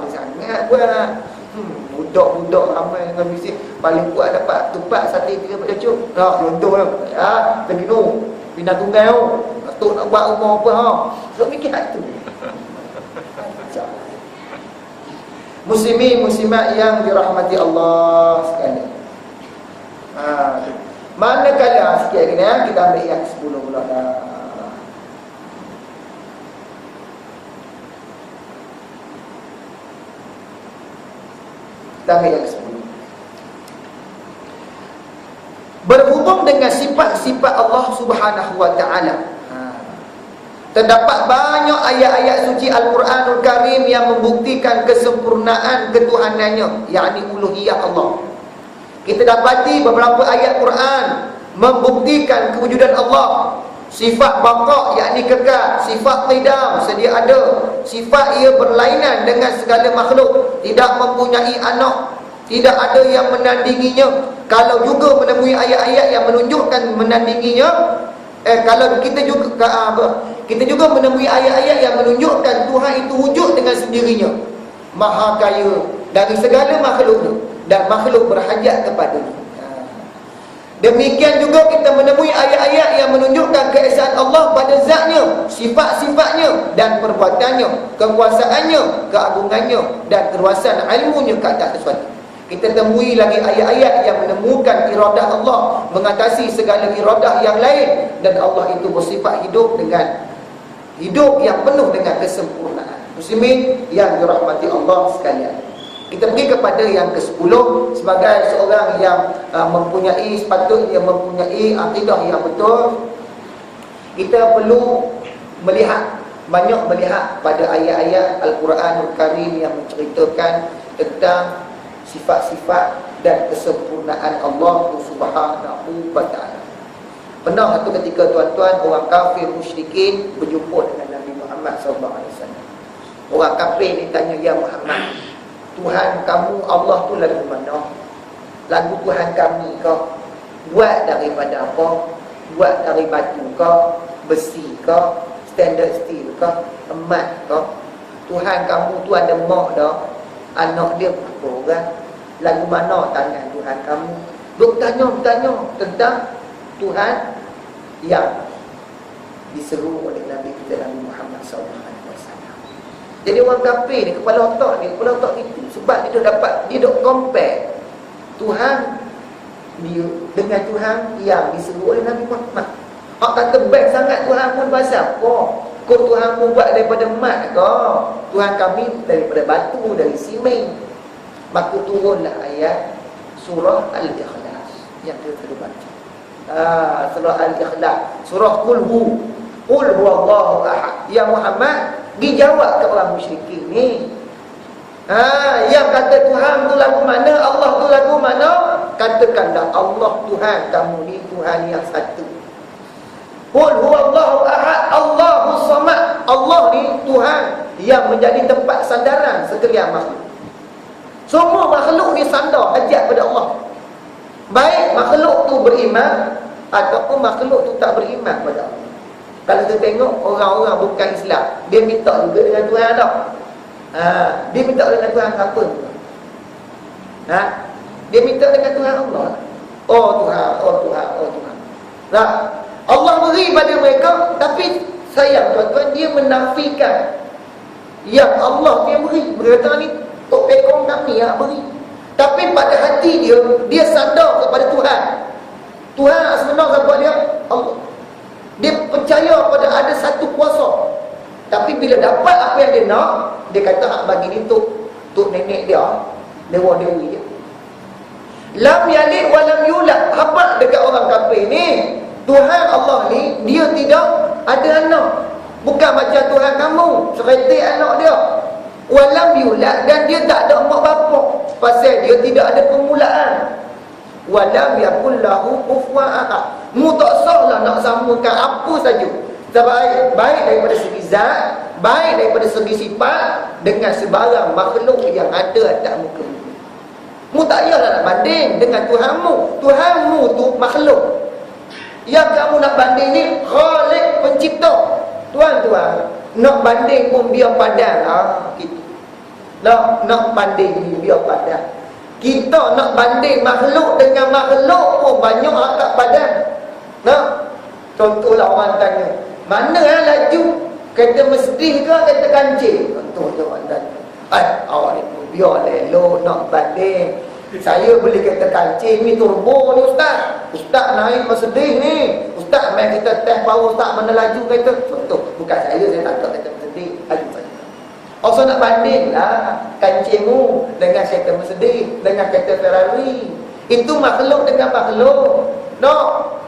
ni sangat buat. Budak-budak ramai dengan bisik. Paling kuat dapat tupat sate 3 cucuk. Contoh lah. Teginu, pindah tunggal. Datuk nak buat rumah open house. Duk mikir itu. Muslimin muslimat yang dirahmati Allah sekalian. Manakala sikit lagi ni kita ambil yang 10 pula dah. Kita ambil yang 10. Berhubung dengan sifat-sifat Allah Subhanahu wa taala. Terdapat banyak ayat-ayat suci Al-Quranul Karim yang membuktikan kesempurnaan ketuhanannya, yakni uluhiyah Allah. Kita dapati beberapa ayat Quran membuktikan kewujudan Allah. Sifat baqa, yakni kekal. Sifat qidam, sedia ada. Sifat ia berlainan dengan segala makhluk, tidak mempunyai anak, tidak ada yang menandinginya. Kalau juga menemui ayat-ayat yang menunjukkan menandinginya, kalau kita juga menemui ayat-ayat yang menunjukkan Tuhan itu wujud dengan sendirinya, maha kaya dari segala makhluknya, dan makhluk berhajat kepadanya. Demikian juga kita menemui ayat-ayat yang menunjukkan keesaan Allah pada zatnya, sifat-sifatnya dan perbuatannya, kekuasaannya, keagungannya dan keluasan ilmunya ke atas sesuatu. Kita temui lagi ayat-ayat yang menemukan iradah Allah mengatasi segala iradah yang lain, dan Allah itu bersifat hidup dengan hidup yang penuh dengan kesempurnaan. Muslimin yang dirahmati Allah sekalian, kita pergi kepada yang ke-10. Sebagai seorang yang sepatutnya mempunyai akidah yang betul, kita perlu banyak melihat pada ayat-ayat Al-Quranul Karim yang menceritakan tentang sifat-sifat dan kesempurnaan Allah Subhanahu wa ta'ala. Pernah satu ketika tuan-tuan, orang kafir musyrikin berjumpa dengan Nabi Muhammad SAW. Orang kafir ni tanya, ya Muhammad, Tuhan kamu Allah tu lagu mana? Lagu Tuhan kami kau buat daripada apa? Buat dari batu kau, besi kau, standard steel kau, emas kau? Tuhan kamu tu ada mak dah, anak dia berapa orang? Lagu mana tangan Tuhan kamu? Duk tanya tentang Tuhan yang diseru oleh Nabi kita Nabi Muhammad SAW. Jadi orang kafir ni, kepala otak itu, sebab dia duk compare Tuhan dia dengan Tuhan yang diseru oleh Nabi Muhammad. Hak kata baik sangat Tuhan pun pasal apa? Kau Tuhan pun buat daripada emas kau, Tuhan kami daripada batu, dari simen. Maka turunlah ayat surah Al-Ikhlas yang kita baca. Surah Al-Ikhlas, surah Qul huwallahu ahad. Ya Muhammad, pergi jawab ke orang musyrikin ni. Yang kata Tuhan tu lagu mana, Allah tu lagu mana? Katakanlah Allah Tuhan kamu ni Tuhan yang satu. Qul huwallahu ahad, Allahus samad. Allah ni Tuhan yang menjadi tempat sandaran sekalian makhluk. Semua makhluk ni sandar hajat pada Allah. Baik makhluk tu beriman ataupun makhluk tu tak beriman pada Allah. Kalau kita tengok orang-orang bukan Islam, dia minta juga dengan Tuhan tak? Dia minta dengan Tuhan apa? Dia minta dengan Tuhan Allah. Oh Tuhan. Nah, Allah beri pada mereka, tapi sayang tuan-tuan, dia menafikan yang Allah dia beri. Berkata ni tok pekong kami yang beri. Tapi pada hati dia, dia sadar kepada Tuhan. Tuhan sebenarnya siapa dia? Allah. Dia percaya pada ada satu kuasa. Tapi bila dapat apa yang dia nak, dia kata hak bagi ni tok nenek dia, dewa dewi dia. Lam yalid wa lam yulad. Apa dekat orang kafir ni? Tuhan Allah ni dia tidak ada anak. Bukan macam Tuhan kamu, seretik anak dia. Wa lam yulad, dan dia tak ada mak bapak. Pasal dia tidak ada permulaan. Wa lam yakul lahu kufuwan ahad. Mu tak sahlah nak samakan apa saja. Baik daripada segi zat, baik daripada segi sifat dengan sebarang makhluk yang ada atas muka bumi. Mu tak payahlah nak banding dengan Tuhanmu. Tuhanmu tu makhluk. Yang kamu nak banding ni Khalik, pencipta. Tuan-tuan, nak banding pun biar padan gitu. Nak banding ni biar padan. Kita nak banding makhluk dengan makhluk pun banyak agak padan. Contohlah orang tanya, mana laju? Kata mesti ke kata kancing? Contoh je orang tanya. Awak ni pun biar lelok nak banding. Saya boleh kata kancing ni turbo ni ustaz. Ustaz naik Mercedes ni. Ustaz main kita test power ustaz mana laju kata. Contoh, bukan saya tak tahu kata Mercedes. Laju saja. Orang nak banding lah kancingmu dengan kereta Mercedes, dengan kereta Ferrari. Itu makhluk dengan makhluk.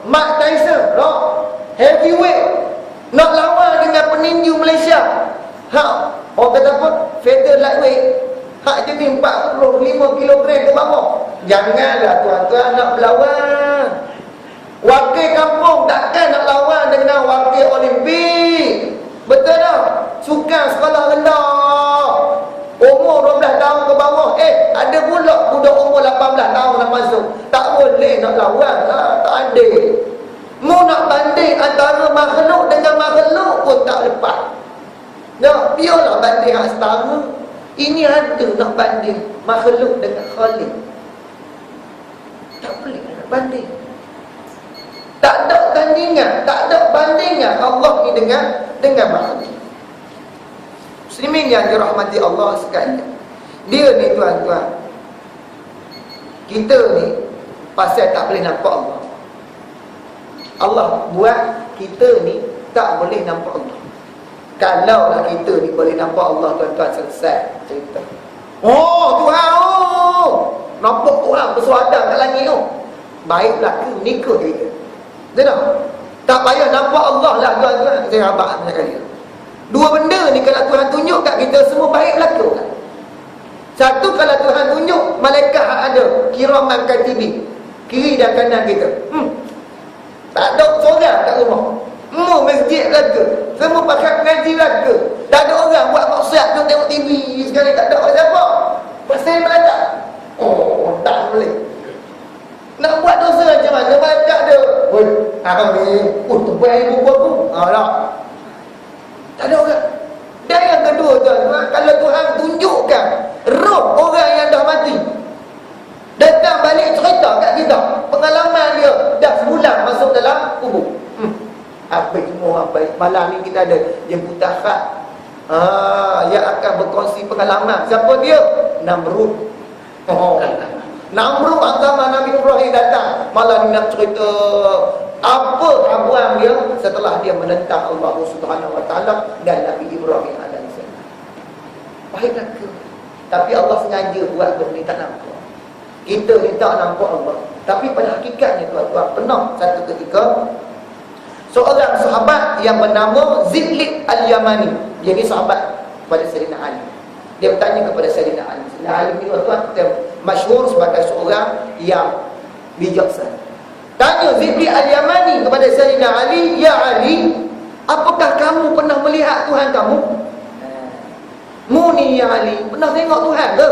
Mike Tyson, heavyweight, nak lawan dengan peninju Malaysia. Orang kata apa? Feather lightweight. Hak jadi 45 kg ke bawah. Janganlah tuan-tuan nak berlawan. Wakil kampung takkan nak lawan dengan wakil Olimpik. Betul tak? Sukan sekolah rendah, umur 12 tahun ke bawah. Ada pula budak umur 18 tahun nak masuk. Tak boleh nak lawan lah. Tak adil. Mu nak banding antara makhluk dengan makhluk pun tak lepas. Biarlah banding hak setara. Ini ada nak banding makhluk dengan Khalik. Tak boleh nak banding. Tak ada tandingan, tak ada bandingan Allah ni dengan makhluk. Muslimin yang dirahmati Allah sekalian. Dia ni tuan-tuan, kita ni pasal tak boleh nampak Allah. Allah buat kita ni tak boleh nampak Allah. Kalau lah kita ni boleh nampak Allah, tuan-tuan, selesai cerita. Tuhan, nampak Tuhan bersuadang kat langit tu. Baiklah ke nikah kita. Betul tak? Payah nampak Allah lah tuan-tuan. Saya abang sekali. Dua benda ni kalau Tuhan tunjuk kat kita, semua baik berlaku kan? Satu, kalau Tuhan tunjuk malaikat ada kiraman katibin kiri dan kanan kita. Tak ada seorang kat rumah. Masjid belaka, semua pakai pengaji belaka. Tak ada orang buat maksiat tu tengok TV sekali, tak ada orang siapa. Pasal malaikat. Tak boleh. Nak buat dosa macam mana malaikat dia? Terbaik ibu aku. Tak ada orang. Dan yang kedua tuan-tuan, kalau Tuhan tunjukkan roh orang yang dah mati, datang balik cerita kat kita pengalaman dia dah sebulan masuk dalam kubur. Apa semua apa malam ni kita ada jemputan khas yang akan berkongsi pengalaman. Siapa dia? Namrud. Namrud agama Nabi Ibrahim datang. Malam ni nak cerita apa habuan dia setelah dia menentang Allah Subhanahu Wa Taala dan Nabi Ibrahim alaihissalam. Baiklah ke? Tapi Allah sengaja buat benda tak nampak. Kita ni tak nampak Allah. Tapi pada hakikatnya tuan-tuan, pernah satu ketika seorang sahabat yang bernama Zidlik Al-Yamani. Dia ni sahabat pada Sayyidina Ali. Dia bertanya kepada Sayyidina Ali. Sayyidina Ali ni tuan-tuan masyhur sebagai seorang yang bijaksana. Tanya Zidlik Al-Yamani kepada Sayyidina Ali, "Ya Ali, apakah kamu pernah melihat Tuhan kamu?" Mu ni ya Ali, pernah tengok Tuhan ke?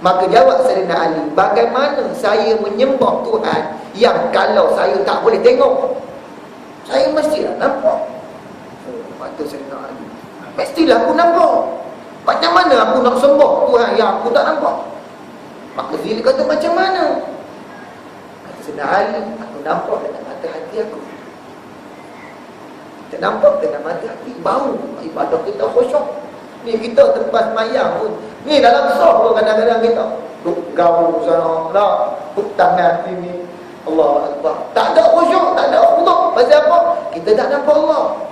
Maka jawab Sayyidina Ali, "Bagaimana saya menyembah Tuhan yang kalau saya tak boleh tengok? Saya mestilah nampak." Kata Sayyidina Ali, "Mestilah aku nampak. Macam mana aku nak sembah Tuhan yang aku tak nampak?" Maka Zidlik kata, "Macam mana?" Kata Sayyidina Ali, "Aku nampak dengan mata hati aku." Kita nampak dengan mata hati. Bau ibadah kita khusyuk. Ni kita tempat semayang pun, ni dalam sah pun kadang-kadang kita gaul sana nak tangan sini. Allah Akbar. Tak ada khusyuk, tak ada khudu'. Pasal apa? Kita tak nampak Allah.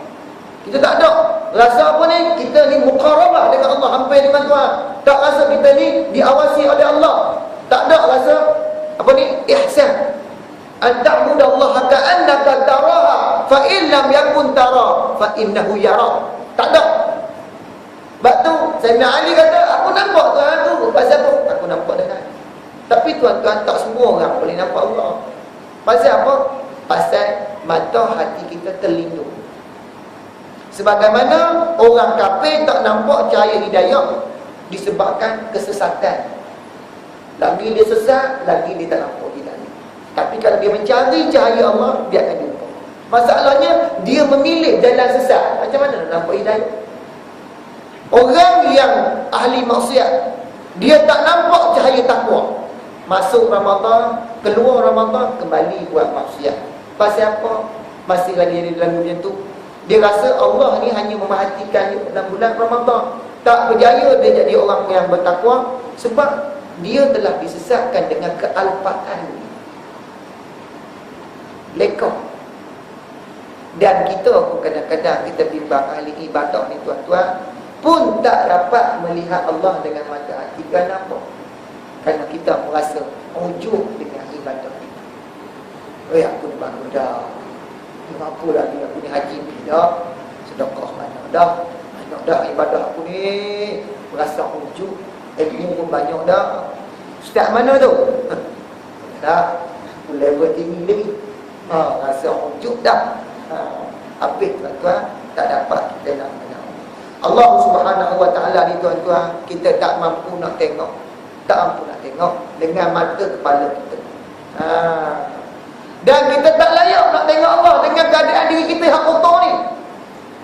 Kita tak ada rasa apa ni? Kita ni muqarabah dengan Allah, hampir dengan Tuhan. Tak rasa kita ni diawasi oleh Allah. Tak ada rasa apa ni? Ihsan. An ta'budallaha ka'annaka taraha fa in lam yakun tara fa innahu yara. Tak ada. Sebab tu Sayyidina Ali kata, aku nampak Tuhan tu. Pasal apa? Aku nampak dengan. Tapi tuan-tuan, tak semua orang boleh nampak Allah. Pasal apa? Pasal mata hati kita terlindung. Sebagaimana orang kafir tak nampak cahaya hidayah disebabkan kesesatan. Lagi dia sesat, lagi dia tak nampak hidayah. Tapi kalau dia mencari cahaya Allah, dia akan jumpa. Masalahnya, dia memilih jalan sesat. Macam mana nak nampak hidayah? Orang yang ahli maksiat, dia tak nampak cahaya takwa. Masuk Ramadan, keluar Ramadan, kembali buat maksiat. Pasal apa? Masih lagi di dalam dunia tu. Dia rasa Allah ni hanya memerhatikan dia dalam bulan Ramadan. Tak berjaya dia jadi orang yang bertakwa sebab dia telah disesatkan dengan kealpaan, lekong. Dan kita pun kadang-kadang kita bimbang ahli ibadah ni tuan-tuan pun tak dapat melihat Allah dengan mata hati. Kenapa? Kerana kita merasa ujub dengan ibadah kita. Aku ni baru dah, apa lagi aku ni haji ni dah, sedekah mana dah, banyak dah ibadah aku ni, merasa ujub, ilmu pun banyak dah. Ustaz mana tu? Dah, aku level tinggi lagi. Rasa ujub dah. Habis tuan-tuan, tak dapat kita nak menang. Allah Subhanahu Wa Taala ni tuan-tuan, kita tak mampu nak tengok. Tak mampu nak tengok dengan mata kepala kita. Dan kita tak layak nak tengok Allah dengan keadaan diri kita yang kotor ni.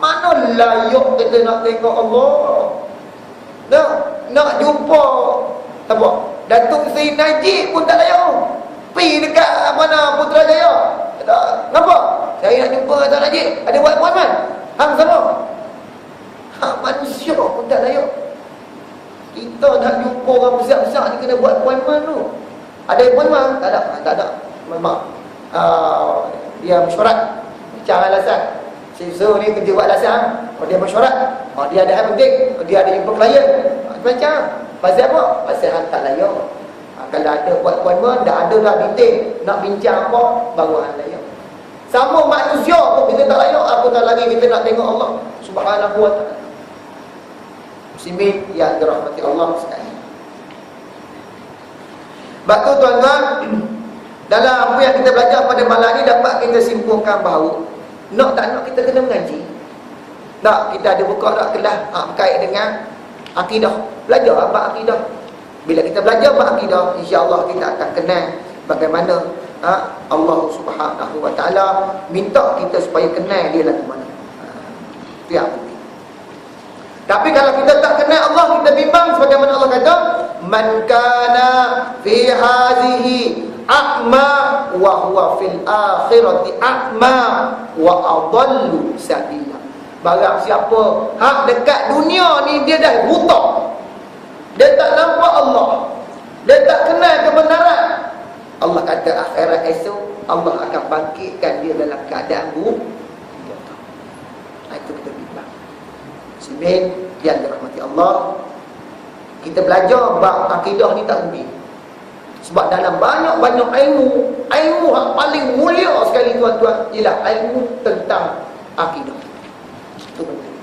Mana layak kita nak tengok Allah? Nak jumpa apa? Datuk Seri Najib pun tak layak. Pergi dekat mana Putrajaya. Nampak? Saya nak jumpa Datuk Najib. Ada buat appointment. Hang sama. Manusia pun tak layak. Kita nak jumpa orang besar-besar ni kena buat appointment tu. Ada appointment? Tak ada. Tak ada. Memang dia mesyuarat, bincang alasan. So ni kerja buat alasan. Dia mesyuarat. Dia ada hal penting. Dia ada jumpa klien. Macam pasal apa? Pasal hang tak layak. Kalau ada buat appointment, dah ada dah detail nak bincang apa, baru hang layak. Sama manusia pun kita tak layak. Aku tak lagi kita nak tengok Allah Subhanahu Wa Taala. Muslimin yang dirahmati Allah sekalian. Sebab tu tuan-tuan, dalam apa yang kita belajar pada malam ni dapat kita simpulkan bahawa nak tak nak kita kena mengaji. Tak, kita ada buka tak kelas berkait dengan akidah. Belajar apa akidah. Bila kita belajar apa akidah, insya-Allah kita akan kenal bagaimana Allah Subhanahu Wa Taala minta kita supaya kenal dia lagu mana. Itu yang penting. Tapi kalau kita tak kenal Allah, kita bimbang sebagaimana Allah kata, man kana fi hazihi a'ma wa huwa fil akhirati a'ma wa adallu sabila. Barang siapa hak dekat dunia ni dia dah buta, dia tak nampak Allah, dia tak kenal kebenaran, Allah kata akhirat esok Allah akan bangkitkan dia dalam keadaan buta. Itu kita bimbang. Sebenarnya yang dirahmati Allah, kita belajar bab akidah ni tak rugi. Sebab dalam banyak-banyak ilmu yang paling mulia sekali tuan-tuan ialah ilmu tentang akidah. Itu penting.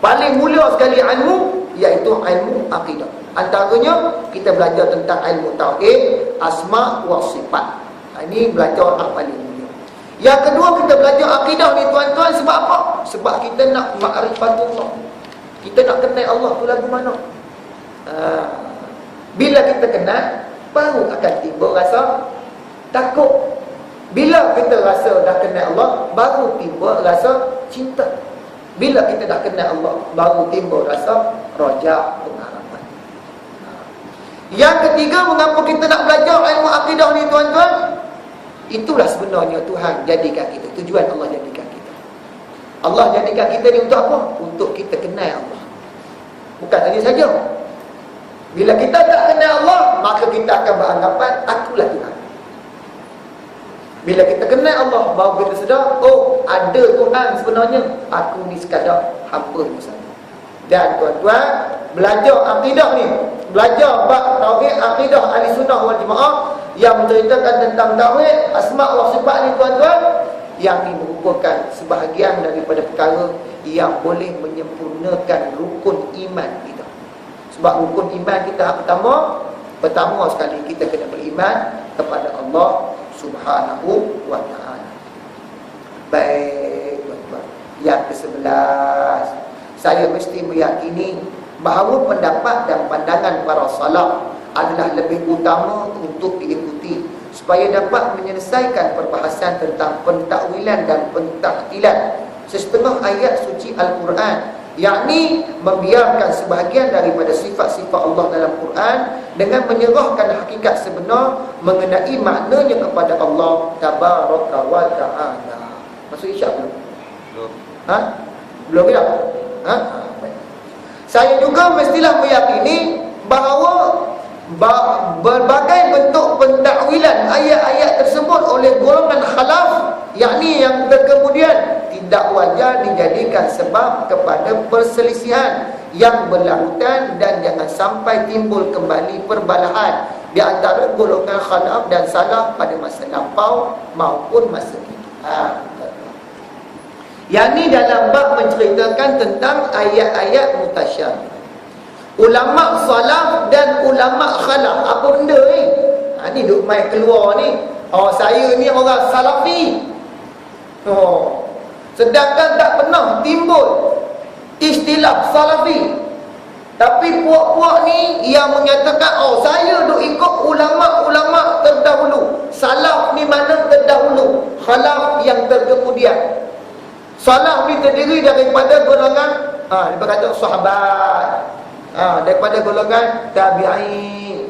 Paling mulia sekali ilmu iaitu ilmu akidah. Antaranya kita belajar tentang ilmu tauhid, asma wa sifat. Ini belajar yang paling mulia. Yang kedua, kita belajar akidah ni tuan-tuan sebab apa? Sebab kita nak ma'rifatullah. Kita nak kenal Allah tu lagu mana. Bila kita kenal, baru akan timbul rasa takut. Bila kita rasa dah kenal Allah, baru timbul rasa cinta. Bila kita dah kenal Allah, baru timbul rasa raja, pengharapan. Yang ketiga, mengapa kita nak belajar ilmu akidah ni tuan-tuan? Itulah sebenarnya Tuhan jadikan kita. Tujuan Allah jadikan kita. Allah jadikan kita ni untuk apa? Untuk kita kenal Allah. Bukan tadi saja. Bila kita tak kenal Allah, maka kita akan beranggapan akulah Tuhan. Bila kita kenal Allah, baru kita sedar, oh, ada Tuhan sebenarnya. Aku ni sekadar hamba saja. Dan tuan-tuan, belajar akidah ni, belajar bab tauhid akidah ahli sunnah wal jemaah yang menceritakan tentang tauhid asma wa sifat ni tuan-tuan, yang ini merupakan sebahagian daripada perkara yang boleh menyempurnakan rukun iman kita. Sebab rukun iman kita pertama sekali kita kena beriman kepada Allah Subhanahu wa ta'ala. Baik tuan-tuan, yang ke-11, saya mesti meyakini bahawa pendapat dan pandangan para salaf adalah lebih utama untuk diikuti supaya dapat menyelesaikan perbahasan tentang pentakwilan dan pentaktilan sesetengah ayat suci Al-Quran, yakni membiarkan sebahagian daripada sifat-sifat Allah dalam Quran dengan menyerahkan hakikat sebenar mengenai maknanya kepada Allah Tabaraka wa Ta'ala. Maksud isyak belum? Belum tidak? Saya juga mestilah meyakini bahawa berbagai bentuk pentakwilan ayat-ayat tersebut oleh golongan khalaf, yakni yang kemudian tidak wajar dijadikan sebab kepada perselisihan yang berlarutan dan jangan sampai timbul kembali perbalahan di antara golongan khalaf dan salaf pada masa lampau maupun masa kini. Yang ni dalam bab menceritakan tentang ayat-ayat mutasyabih. Ulama salaf dan ulama khalaf, apa benda ni? Ni duk main keluar ni. Oh, saya ni orang salafi. Oh, sedangkan tak pernah timbul istilah salafi. Tapi puak-puak ni yang menyatakan, oh, saya duk ikut ulama-ulama terdahulu. Salaf ni mana terdahulu, khalaf yang terkemudian. Salaf ni terdiri daripada golongan dia berkata sahabat, daripada golongan tabi'in.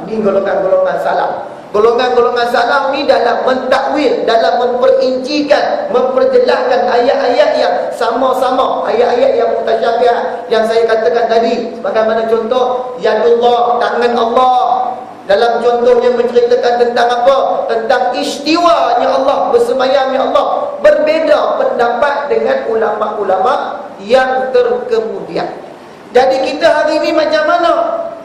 Ni golongan-golongan salaf. Golongan-golongan salaf ni dalam mentakwil, dalam memperincikan, memperjelaskan ayat-ayat yang sama-sama, ayat-ayat yang mutasyabih yang saya katakan tadi. Bagaimana contoh yadullah, tangan Allah. Dalam contohnya menceritakan tentang apa? Tentang istiwanya Allah, bersemayamnya Allah. Berbeza pendapat dengan ulama-ulama yang terkemudian. Jadi kita hari ini macam mana?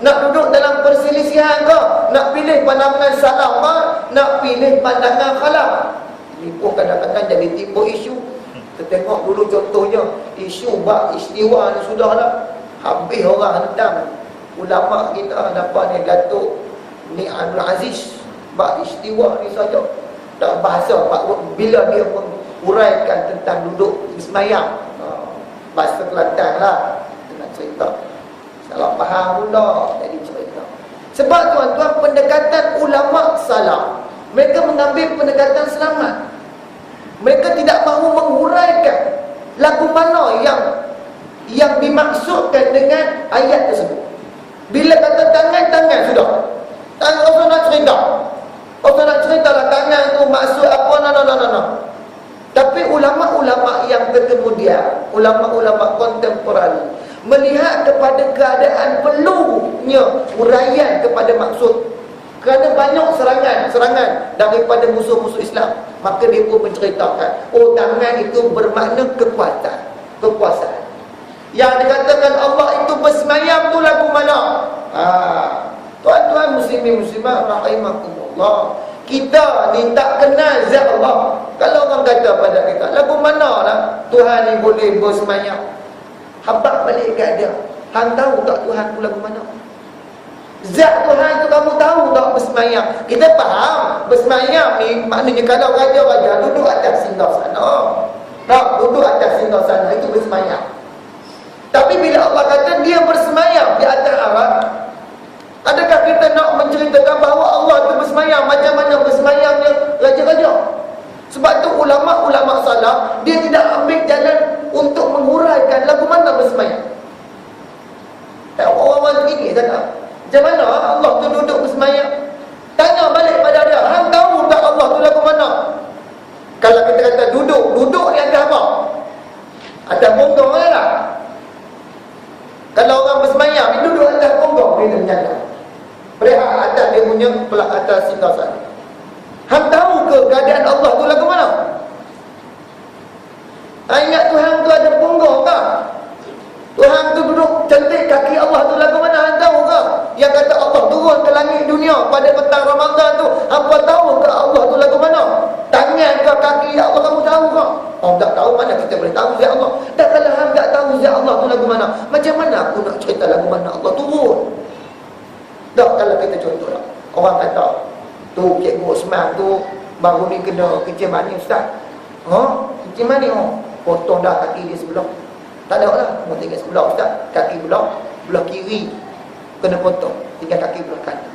Nak duduk dalam perselisihan ke? Nak pilih pandangan salaf ke? Nak pilih pandangan khalaf? Ini pun kadang-kadang jadi timbul isu. Kita tengok dulu contohnya isu bab istiwa ni sudahlah. Habis orang hentam. Ulama kita dapat ni Datuk ni Abdul Aziz bab istiwa ni saja. Tak bahasa bila dia menguraikan tentang duduk bersemayam. Bahasa Kelantan lah. Cerita salah faham pula jadi cerita. Sebab tuan-tuan, pendekatan ulama salaf, mereka mengambil pendekatan selamat. Mereka tidak mahu menghuraikan lagu mana yang dimaksudkan dengan ayat tersebut. Bila kata tangan sudah, tangan orang nak cerita, orang nak cerita lah tangan tu maksud apa, no. Tapi ulama-ulama yang kemudian, ulama-ulama kontemporer melihat kepada keadaan perlunya uraian kepada maksud, kerana banyak serangan daripada musuh-musuh Islam, maka dia pun menceritakan, oh, tangan itu bermakna kekuasaan. Yang dikatakan Allah itu bersemayam tu lagu mana? Tuan-tuan muslimin muslimat rahimakumullah, kita ni tak kenal zat Allah. Kalau orang kata pada kita, lagu mana lah Tuhan ni boleh bersemayam? Habaq balik kat dia, hang tahu tak Tuhan tu lagu mana? Zat Tuhan tu kamu tahu tak bersemayam? Kita faham bersemayam ni maknanya kalau raja-raja duduk atas singgasana. Tak, duduk atas singgasana itu bersemayam. Tapi bila Allah kata dia bersemayam di atas arat, adakah kita nak menceritakan bahawa Allah itu bersemayam macam mana bersemayamnya raja-raja? Sebab tu ulama-ulama salaf dia tidak ambil jalan untuk menghuraikan lagu mana bersemayam. Orang-orang ini kata, macam mana Allah tu duduk bersemayam? Tanya balik pada dia, hang tahu tak Allah tu lagu mana? Kalau kita kata duduk ni ada apa? Ada punggung lah. Kalau orang bersemayam, dia duduk atas punggung gitu. punya pelak atas singgasana. Hang tahu ke keadaan Allah tu lagu mana? Ingat Tuhan tu ada punggung ke? Tuhan tu duduk cantik, kaki Allah tu lagu mana? Hang tahu ke? Yang kata Allah turun ke langit dunia pada petang Ramadan tu, apa tahu ke Allah tu lagu mana? Tangan ke kaki Allah kamu tahu ke? Oh, tak tahu, mana kita boleh tahu zat Allah? Dah kalau hang tak tahu zat Allah tu lagu mana, macam mana aku nak cerita lagu mana Allah turun? Tak, kalau kita contoh lah, orang kata tu Cikgu Osman tu baru ni kena kecil manis ustaz. Kecil manis potong dah kaki dia sebelah. Tak ada lah, mau tinggal sebelah ustaz, kaki belah kiri kena potong, tinggal kaki belah kanan.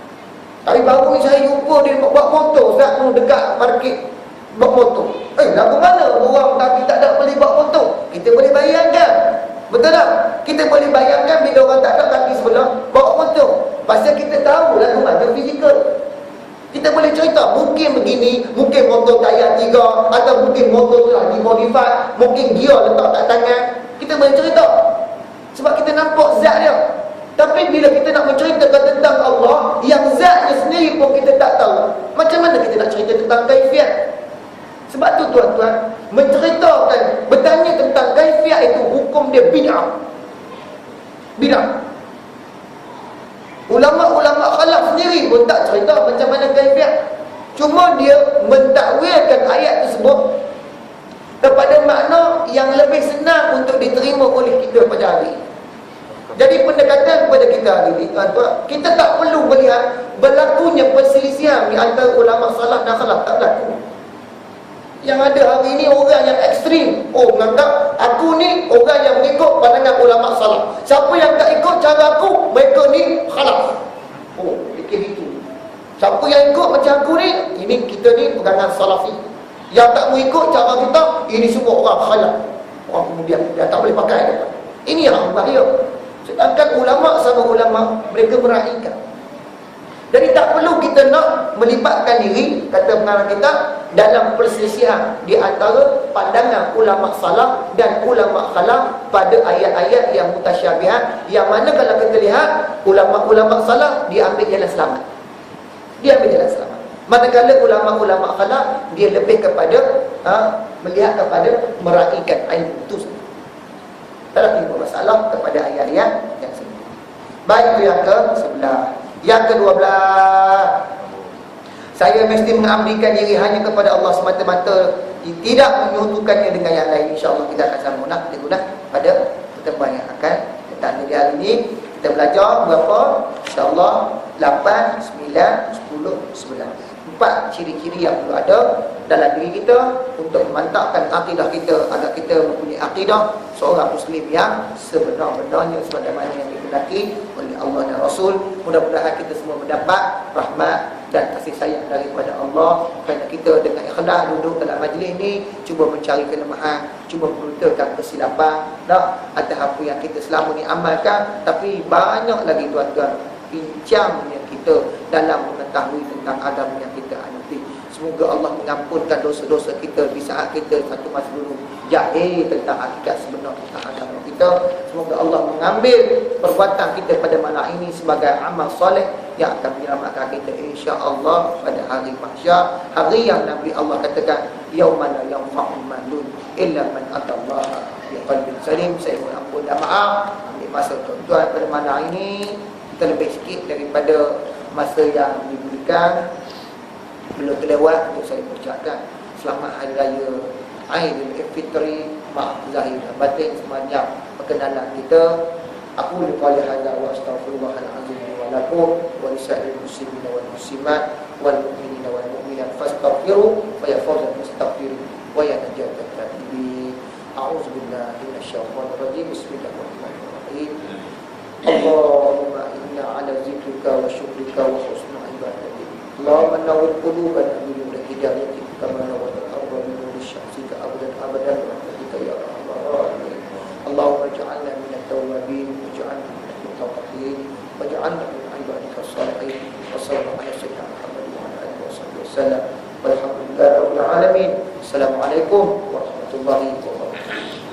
Tapi baru ni saya jumpa dia buat motor ustaz tu dekat parkir buat motor. Lagu mana orang tapi tak ada boleh buat motor? Kita boleh bayangkan, betul tak? Kita boleh bayangkan bila orang tak ada kaki sebelah bawa motor. Pasal kita tahu lagu mana fizikal. Kita boleh cerita, mungkin begini, mungkin motor tayar 3, atau mungkin motor tu lah dimodify, mungkin gear letak kat tangan. Kita boleh cerita sebab kita nampak zat dia. Tapi bila kita nak menceritakan tentang Allah yang zatnya sendiri pun kita tak tahu, macam mana kita nak cerita tentang kaifiat? Sebab tu tuan-tuan, menceritakan, bertanya tentang kaifiat itu, hukum dia bid'ah. Ulama-ulama khalaf sendiri pun tak cerita macam mana kaifiat. Cuma dia mentakwilkan ayat tersebut kepada makna yang lebih senang untuk diterima oleh kita pada hari ini. Jadi pendekatan kepada kita hari ini, tuan-tuan, kita tak perlu melihat berlakunya perselisihan di antara ulama salaf dan khalaf, tak berlaku. Yang ada hari ini orang yang ekstrim. Menganggap aku ni orang yang mengikut pandangan ulama salaf. Siapa yang tak ikut cara aku, mereka ni khalaf. Fikir itu. Siapa yang ikut macam aku ni, ini kita ni pegangan salafi. Yang tak mau ikut cara kita, ini semua orang khalaf. Orang kemudian dia tak boleh pakai depan. Ini yang bahaya. Sedangkan ulama sama ulama, mereka meraihkan. Jadi tak perlu kita nak melibatkan diri, kata pengarang kita, dalam perselisihan di antara pandangan ulama salaf dan ulama khalaf pada ayat-ayat yang mutasyabihat, yang mana kalau kita lihat ulama-ulama salaf dia ambil jalan selamat. Manakala ulama-ulama khalaf dia lebih kepada melihat kepada meraihkan ilmu itu sendiri. Dalam ilmu masalah kepada ayat-ayat yang sendiri. Baik, itu yang ke-11. Yang ke-12, saya mesti mengabdikan diri hanya kepada Allah semata-mata, tidak menyekutukannya dengan yang lain. InsyaAllah kita akan sambung pada pertemuan yang akan datang. Jadi hari ini kita belajar berapa? InsyaAllah 8, 9, 10, 11. 4 ciri-ciri yang perlu ada dalam diri kita untuk memantapkan akidah kita agar kita mempunyai akidah seorang Muslim yang sebenar-benarnya sebagaimana yang dikehendaki oleh Allah dan Rasul. Mudah-mudahan kita semua mendapat rahmat dan kasih sayang daripada Allah, kerana kita dengan ikhlas duduk dalam majlis ini cuba mencari kelemahan, cuba meruntuhkan kesilapan atas apa yang kita selama ni amalkan. Tapi banyak lagi tuan-tuan bincangnya kita dalam mengetahui tentang agama yang kita anut. Semoga Allah mengampunkan dosa-dosa kita di saat kita satu masa dulu jahil tentang hakikat sebenar tentang agama kita. Semoga Allah mengambil perbuatan kita pada malam ini sebagai amal soleh yang akan menyelamatkan kita insya-Allah pada hari mahsyar, hari yang Nabi Allah katakan yauma la yanfa'u malun illa man atallaha biqalbin salim. Saya mohon ampun dan maaf ambil masa tuan-tuan pada malam ini kita lebih sikit daripada masa yang diberikan. Belum terlewat untuk saya ucapkan selamat hari raya Aidilfitri, maaf zahir dan batin sepanjang perkenalan kita. Aku qali hadza wa astaghfirullahalazim wa lakum wa lisa'il muslimin wal muslimat wal mu'minina wal mu'minat fastaghfiru fa yafawzul mustaghfirin wa yanajatul katibin. A'udzu billahi minasyaitonir rajim. Bismillahirrahmanirrahim. Allahumma inna ala zikrika wa syukrika wa husni ibadatik. Allahumma nawwir qulubana bi nuril hidayatik kama nawwarta al-ardha bi nuril syamsika abadan abadan wa rahmatika ya arhamar rahimin. Allahumma ij'alna minat tawwabin waj'alna minal mutatahhirin waj'alna min ibadika as-salihin. Wa sallallahu ala sayyidina Muhammad wa ala alihi wasallam. Walhamdulillahi rabbil alamin. Assalamualaikum warahmatullahi wabarakatuh.